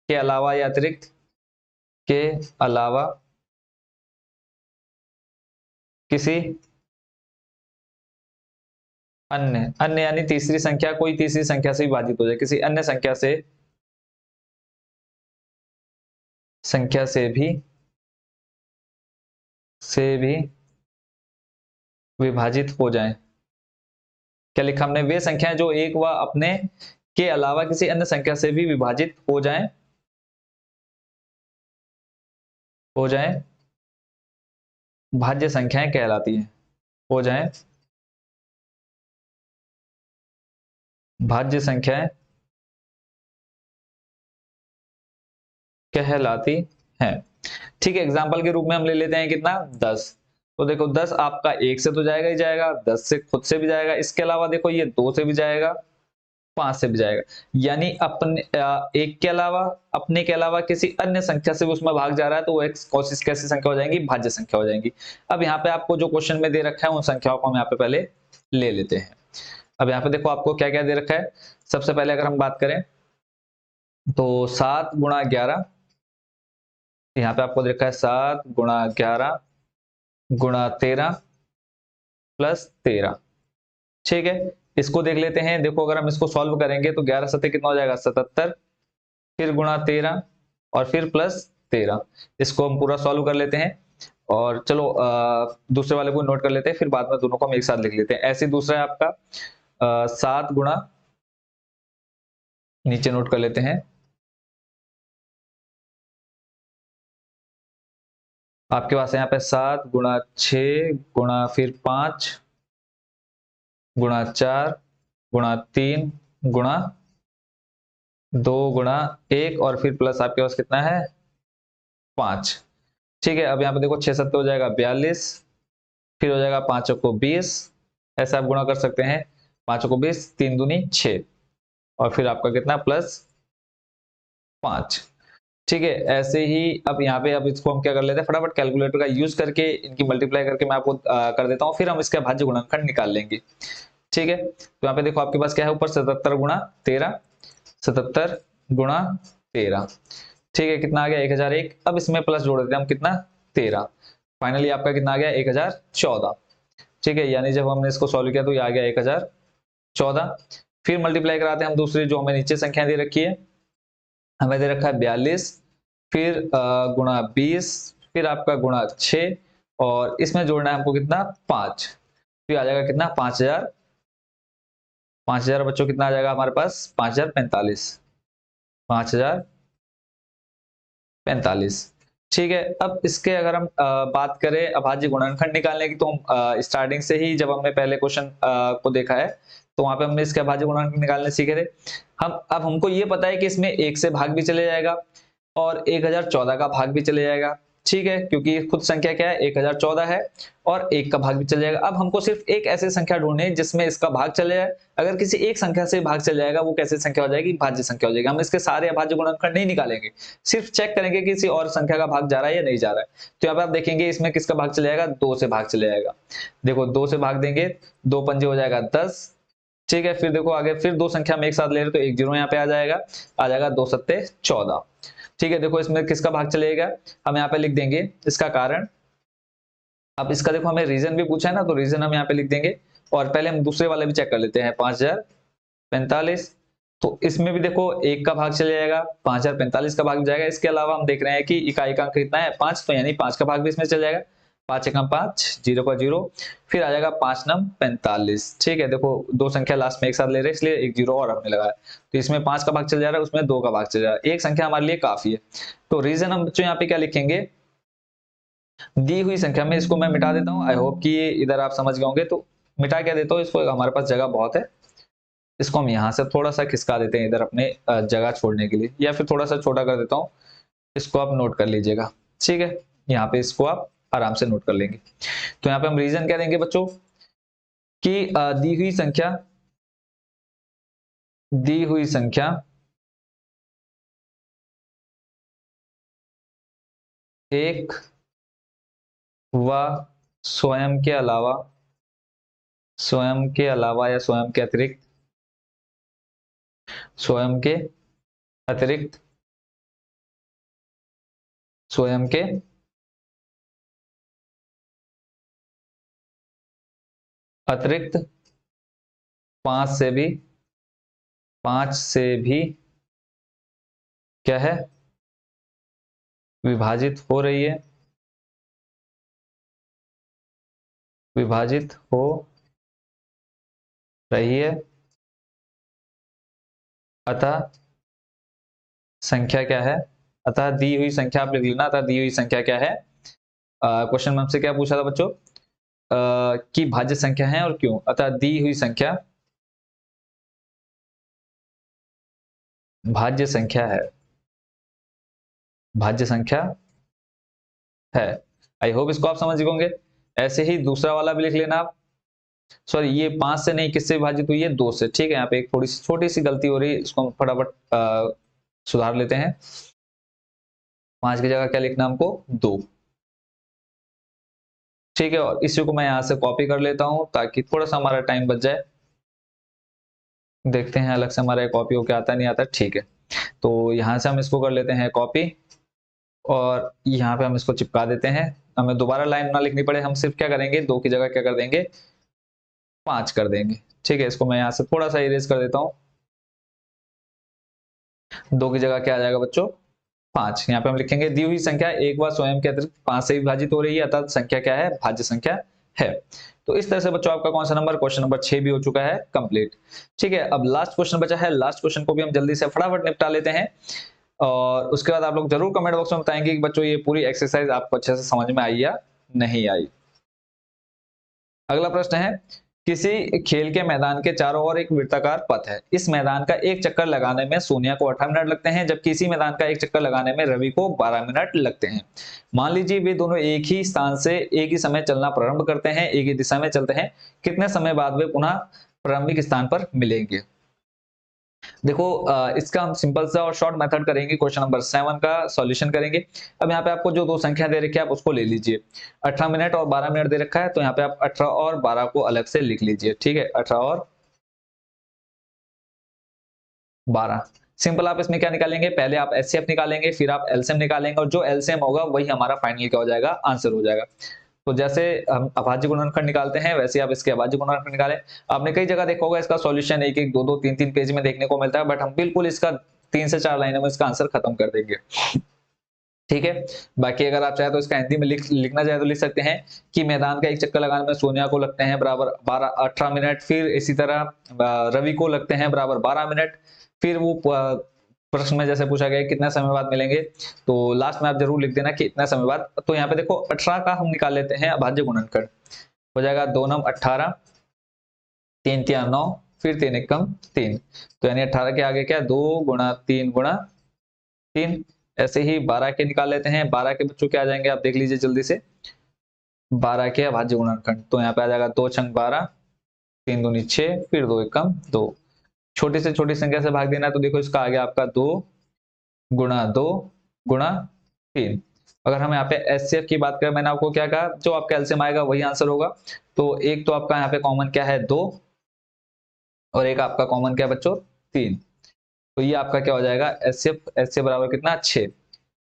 Speaker 1: के अलावा या अतिरिक्त, के अलावा किसी अन्य, अन्य यानी तीसरी संख्या, कोई तीसरी संख्या से विभाजित हो जाए, किसी अन्य संख्या से भी विभाजित हो जाए। क्या लिखा हमने, वे संख्याएं जो एक व अपने के अलावा किसी अन्य संख्या से भी विभाजित हो जाए भाज्य संख्याएं कहलाती हैं, हो जाए भाज्य संख्याएं कहलाती हैं। ठीक है, एग्जाम्पल के रूप में हम ले लेते हैं कितना, 10। तो देखो 10 आपका 1 से तो जाएगा ही जाएगा, 10 से खुद से भी जाएगा, इसके अलावा देखो ये 2 से भी जाएगा, 5 से भी जाएगा, यानी अपने एक के अलावा, अपने के अलावा किसी अन्य संख्या से भी उसमें भाग जा रहा है तो वो एक कैसी संख्या हो जाएंगी, भाज्य संख्या हो जाएंगी। अब यहाँ पे आपको जो क्वेश्चन में दे रखा है उन संख्याओं को हम यहाँ पे पहले ले लेते हैं। अब यहाँ पे देखो आपको क्या क्या दे रखा है। सबसे पहले अगर हम बात करें तो 7 गुणा 11, यहाँ पे आपको दे रखा है 7 गुणा 11 गुणा 13 प्लस 13, ठीक है। इसको देख लेते हैं, देखो अगर हम इसको सॉल्व करेंगे तो 11 सत्ते कितना हो जाएगा, 77, फिर गुणा 13 और फिर प्लस 13। इसको हम पूरा सॉल्व कर लेते हैं और चलो दूसरे वाले को नोट कर लेते हैं, फिर बाद में दोनों को हम एक साथ लिख लेते हैं। ऐसे दूसरा है आपका 7 गुणा, नीचे नोट कर लेते हैं, आपके पास यहाँ पे 7 गुणा 6 गुणा फिर 5 गुणा 4 गुणा 3 गुणा 2 गुणा 1 और फिर प्लस आपके पास कितना है, 5, ठीक है। अब यहाँ पे देखो 6 सत्ते हो जाएगा 42, फिर हो जाएगा 5 को 20, ऐसा आप गुणा कर सकते हैं, 5 को 20, 3 दूनी 6 और फिर आपका कितना प्लस 5। ठीक है, ऐसे ही अब यहाँ पे अब इसको हम क्या कर लेते हैं, फटाफट कैलकुलेटर का यूज करके इनकी मल्टीप्लाई करके मैं आपको कर देता हूँ, फिर हम इसका भाज्य गुणनखंड निकाल लेंगे। ठीक है, तो यहाँ पे देखो आपके पास क्या है, ऊपर 77 गुणा 13, 77 गुणा 13, ठीक है, कितना आ गया 1001। अब इसमें प्लस जोड़ देते हैं हम, कितना 13, फाइनली आपका कितना आ गया 1014। ठीक है, यानी जब हमने इसको सॉल्व किया तो ये आ गया 1014। फिर मल्टीप्लाई कराते हैं हम दूसरी जो हमें नीचे संख्या दे रखी है, हमें दे रखा है 42, फिर गुणा 20, फिर आपका गुणा 6, और इसमें जोड़ना है हमको कितना 5, फिर आ जाएगा कितना 5000। 5000 बच्चों कितना आ जाएगा हमारे पास 5045, 5045। ठीक है, अब इसके अगर हम बात करें अभाज्य गुणनखंड निकालने की, तो हम स्टार्टिंग से ही जब हमने पहले क्वेश्चन को देखा है तो वहां पे हमने इसके अभाज्य गुणनखंड निकालने सीखे थे। हम अब हमको ये पता है कि इसमें 1 से भाग भी चले जाएगा और 1014 का भाग भी चले जाएगा। ठीक है, क्योंकि खुद संख्या क्या है 1014 है और 1 का भाग भी चल जाएगा। अब हमको सिर्फ एक ऐसी संख्या ढूंढनी है जिसमें इसका भाग चले जाए। अगर किसी एक संख्या से भाग चल जाएगा वो कैसी संख्या हो जाएगी, भाज्य संख्या हो जाएगी। हम इसके सारे अभाज्य गुणनखंड नहीं निकालेंगे, सिर्फ चेक करेंगे कि किसी और संख्या का भाग जा रहा है या नहीं जा रहा है। तो यहाँ पे आप देखेंगे इसमें किसका भाग चले जाएगा, 2 से भाग चले जाएगा। देखो 2 से भाग देंगे, 2 पंजे हो जाएगा 10। ठीक है, फिर देखो आगे फिर दो संख्या में एक साथ ले रहे तो एक जीरो यहाँ पे आ जाएगा 2 सत्ते 14। ठीक है, देखो इसमें किसका भाग चलेगा, हम यहाँ पे लिख देंगे इसका कारण। अब इसका देखो हमें रीजन भी पूछा है ना, तो रीजन हम यहाँ पे लिख देंगे। और पहले हम दूसरे वाले भी चेक कर लेते हैं, 5045। तो इसमें भी देखो 1 का भाग चले जाएगा, 5045 का भाग जाएगा। इसके अलावा हम देख रहे हैं कि इकाई का अंक कितना है 5, तो यानी 5 का भाग भी इसमें चल जाएगा। 5 एकम 5, 0 का 0, फिर आ जाएगा 5 नम 45। ठीक है, देखो दो संख्या लास्ट में एक साथ ले रहे हैं इसलिए एक जीरो और हमने लगाया, तो इसमें 5 का भाग चल जा रहा है, उसमें 2 का भाग चल जा रहा है। एक संख्या हमारे लिए काफी है। तो रीजन हम बच्चों यहाँ पे क्या लिखेंगे, दी हुई संख्या में, इसको मैं मिटा देता हूँ। आई होप कि इधर आप समझ गए होंगे, तो मिटा क्या देता हूँ इसको, हमारे पास जगह बहुत है। इसको हम यहाँ से थोड़ा सा खिसका देते हैं इधर अपने जगह छोड़ने के लिए, या फिर थोड़ा सा छोटा कर देता हूँ। इसको आप नोट कर लीजिएगा। ठीक है, यहाँ पे इसको आप आराम से नोट कर लेंगे। तो यहाँ पे हम रीजन क्या देंगे बच्चों कि दी हुई संख्या एक व स्वयं के अलावा या स्वयं के अतिरिक्त स्वयं के अतिरिक्त 5 से भी क्या है, विभाजित हो रही है, अतः संख्या क्या है, अतः दी हुई संख्या आप लिख लेना, अतः दी हुई संख्या क्या है। क्वेश्चन में हमसे क्या पूछा था बच्चों, कि भाज्य संख्या है और क्यों। अतः दी हुई संख्या भाज्य संख्या है। आई होप इसको आप समझ गए होंगे। ऐसे ही दूसरा वाला भी लिख लेना आप। सॉरी, ये 5 से नहीं, किससे विभाजित हुई है, 2 से। ठीक है, यहाँ पे एक थोड़ी सी छोटी सी गलती हो रही है, इसको हम फटाफट सुधार लेते हैं। 5 की जगह क्या लिखना हमको, 2। ठीक है, और इसी को मैं यहाँ से कॉपी कर लेता हूँ ताकि थोड़ा सा हमारा टाइम बच जाए। देखते हैं अलग से हमारा कॉपी हो क्या आता नहीं आता। ठीक है, तो यहाँ से हम इसको कर लेते हैं कॉपी, और यहाँ पे हम इसको चिपका देते हैं। हमें दोबारा लाइन ना लिखनी पड़े, हम सिर्फ क्या करेंगे, 2 की जगह क्या कर देंगे, 5 कर देंगे। ठीक है, इसको मैं यहाँ से थोड़ा सा इरेज कर देता हूँ। 2 की जगह क्या आ जाएगा बच्चों, 5। यहाँ पे हम लिखेंगे दी हुई संख्या एक बार स्वयं के अतिरिक्त 5 से विभाजित हो रही है, अर्थात संख्या क्या है, भाज्य संख्या है। तो इस तरह से बच्चों आपका कौन सा नंबर, क्वेश्चन नंबर 6 भी हो चुका है कंप्लीट। ठीक है, अब लास्ट क्वेश्चन बचा है। लास्ट क्वेश्चन को भी हम जल्दी से फटाफट निपटा लेते हैं, और उसके बाद आप लोग जरूर कमेंट बॉक्स में बताएंगे कि बच्चों ये पूरी एक्सरसाइज आपको अच्छे से समझ में आई या नहीं आई। अगला प्रश्न है, किसी खेल के मैदान के चारों ओर एक वृत्ताकार पथ है। इस मैदान का एक चक्कर लगाने में सोनिया को 18 मिनट लगते हैं, जबकि इसी मैदान का एक चक्कर लगाने में रवि को 12 मिनट लगते हैं। मान लीजिए वे दोनों एक ही स्थान से एक ही समय चलना प्रारंभ करते हैं, एक ही दिशा में चलते हैं। कितने समय बाद वे पुनः प्रारंभिक स्थान पर मिलेंगे। देखो इसका हम सिंपल सा और शॉर्ट मेथड करेंगे, क्वेश्चन नंबर 7 का सॉल्यूशन करेंगे। अब यहाँ पे आपको जो दो संख्या दे रखी है आप उसको ले लीजिए। 18 मिनट और 12 मिनट दे रखा है, तो यहाँ पे आप 18 और 12 को अलग से लिख लीजिए। ठीक है, 18 और 12। सिंपल आप इसमें क्या निकालेंगे, पहले आप एचसीएफ निकालेंगे, फिर आप एलसीएम निकालेंगे, और जो एलसीएम होगा वही हमारा फाइनल क्या हो जाएगा, आंसर हो जाएगा। तो जैसे हम अभाज्य गुणनखंड निकालते हैं वैसे आप इसके अभाज्य गुणनखंड निकालें। आपने कई जगह देखा होगा इसका सॉल्यूशन एक एक दो दो तीन तीन पेज में देखने को मिलता है, बट हम बिल्कुल इसका 3 से 4 लाइनों में इसका आंसर खत्म कर देंगे। ठीक है, बाकी अगर आप चाहे तो इसका हिंदी में लिखना चाहे तो लिख सकते हैं कि मैदान का एक चक्कर लगाने में सोनिया को लगते हैं बराबर 18 मिनट, फिर इसी तरह रवि को लगते हैं बराबर 12 मिनट। फिर वो प्रश्न में जैसे पूछा गया कितना समय बाद मिलेंगे, तो लास्ट में आप जरूर लिख देना कि इतना समय बाद। तो यहाँ पे देखो 18 का हम निकाल लेते हैं अभाज्य गुणनखंड, हो जाएगा 2 9 18, 3 3 9, फिर 3 1 3। तो यानी 18 के आगे क्या 2 गुणा 3 गुणा 3। ऐसे ही 12 के निकाल लेते हैं, 12 के बच्चों क्या आ जाएंगे आप देख लीजिए जल्दी से। 12 के अभाज्य गुणनखंड, तो यहाँ पे आ जाएगा 2 छंग 12, 3 दूनी 6, फिर 2 एकम 2। छोटी से छोटी संख्या से भाग देना, तो देखो इसका आ गया आपका 2 गुणा 2 गुणा 3। अगर हम यहाँ पे एचसीएफ की बात करें, मैंने आपको क्या कहा, जो आपका एलसीएम आएगा वही आंसर होगा। तो एक तो आपका यहाँ पे कॉमन क्या है 2, और एक आपका कॉमन क्या बच्चों 3। तो ये आपका क्या हो जाएगा एचसीएफ, एचसीएफ बराबर कितना 6।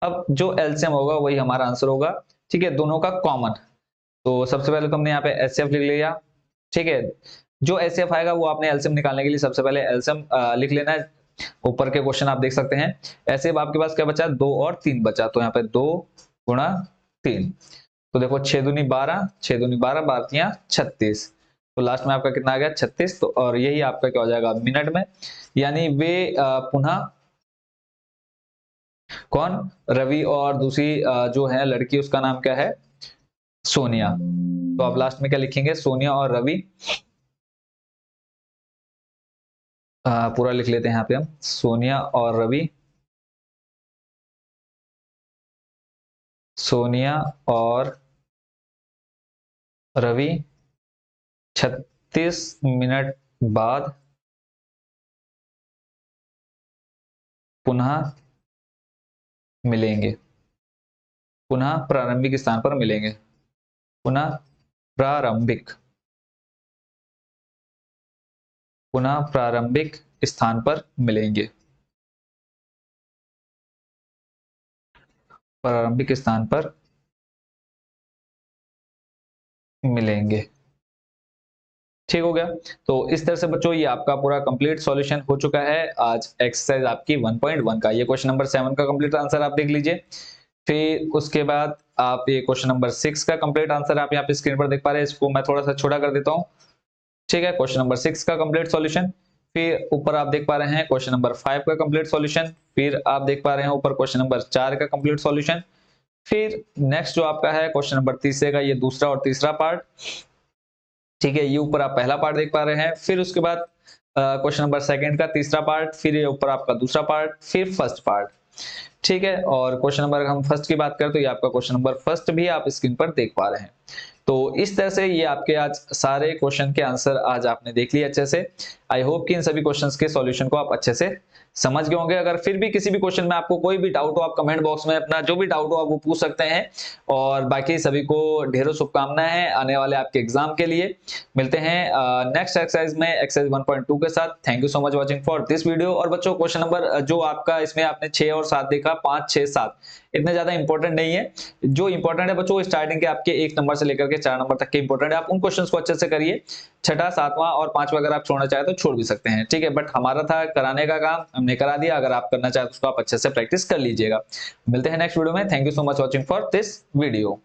Speaker 1: अब जो एलसीएम होगा वही हमारा आंसर होगा। ठीक है, दोनों का कॉमन। तो सबसे पहले तो हमने यहाँ पे एचसीएफ लिख लिया। ठीक है, जो एचसीएफ आएगा वो आपने एलसीएम निकालने के लिए सबसे पहले एलसीएम लिख लेना है। ऊपर के क्वेश्चन आप देख सकते हैं। ऐसे आपके पास क्या बचा 2 और 3 बचा, तो यहाँ पे 2 गुणा 3। तो देखो 6 दूनी 12, 6 दूनी 12, 12 36। तो लास्ट में आपका कितना आ गया 36। तो और यही आपका क्या हो जाएगा मिनट में। यानी वे पुनः कौन, रवि और दूसरी जो है लड़की उसका नाम क्या है सोनिया। तो आप लास्ट में क्या लिखेंगे सोनिया और रवि, पूरा लिख लेते हैं यहाँ पे हम, सोनिया और रवि, सोनिया और रवि 36 मिनट बाद पुनः मिलेंगे, पुनः प्रारंभिक स्थान पर मिलेंगे, पुनः प्रारंभिक, पुनः प्रारंभिक स्थान पर मिलेंगे, प्रारंभिक स्थान पर मिलेंगे। ठीक हो गया। तो इस तरह से बच्चों ये आपका पूरा कंप्लीट सॉल्यूशन हो चुका है आज एक्सरसाइज आपकी 1.1 का। ये क्वेश्चन नंबर 7 का कंप्लीट आंसर आप देख लीजिए। फिर उसके बाद आप ये क्वेश्चन नंबर 6 का कंप्लीट आंसर आप यहाँ पे स्क्रीन पर देख पा रहे हैं। इसको मैं थोड़ा सा छोटा कर देता हूँ। ठीक है, क्वेश्चन नंबर 6 का कंप्लीट सॉल्यूशन। फिर ऊपर आप देख पा रहे हैं क्वेश्चन नंबर 5 का कंप्लीट सॉल्यूशन। फिर आप देख पा रहे हैं ऊपर क्वेश्चन नंबर 4 का कंप्लीट सॉल्यूशन। फिर नेक्स्ट जो आपका है क्वेश्चन नंबर 30 का ये दूसरा और तीसरा पार्ट। ठीक है, ये ऊपर आप पहला पार्ट देख पा रहे हैं। फिर उसके बाद क्वेश्चन नंबर 2 का तीसरा पार्ट, फिर ये ऊपर आपका दूसरा पार्ट, फिर फर्स्ट पार्ट। ठीक है, और क्वेश्चन नंबर हम फर्स्ट की बात करें तो ये आपका क्वेश्चन नंबर फर्स्ट भी आप स्क्रीन पर देख पा रहे हैं। तो इस तरह से ये आपके आज सारे क्वेश्चन के आंसर आज आपने देख लिए अच्छे से। आई होप कि इन सभी क्वेश्चंस के सॉल्यूशन को आप अच्छे से समझ गए होंगे। अगर फिर भी किसी भी क्वेश्चन में आपको कोई भी डाउट हो, आप कमेंट बॉक्स में अपना जो भी डाउट हो आप वो पूछ सकते हैं। और बाकी सभी को ढेरों शुभकामनाएं आने वाले आपके एग्जाम के लिए। मिलते हैं नेक्स्ट एक्सरसाइज में, एक्सरसाइज 1.2 के साथ। Thank you so much watching for this video. और बच्चों क्वेश्चन नंबर जो आपका इसमें आपने 6 और 7 देखा, 5 6 7 इतने ज्यादा इंपॉर्टेंट नहीं है। जो इंपॉर्टेंट है बच्चों स्टार्टिंग के आपके 1 नंबर से लेकर के 4 नंबर तक के इंपॉर्टेंट है। आप उन क्वेश्चंस को अच्छे से करिए। छठा, सातवां और पांचवा अगर आप छोड़ना चाहे तो छोड़ भी सकते हैं। ठीक है, बट हमारा था कराने का काम, हमने करा दिया। अगर आप करना चाहे तो उसको आप अच्छे से प्रैक्टिस कर लीजिएगा। मिलते हैं नेक्स्ट वीडियो में। Thank you so much watching for this video.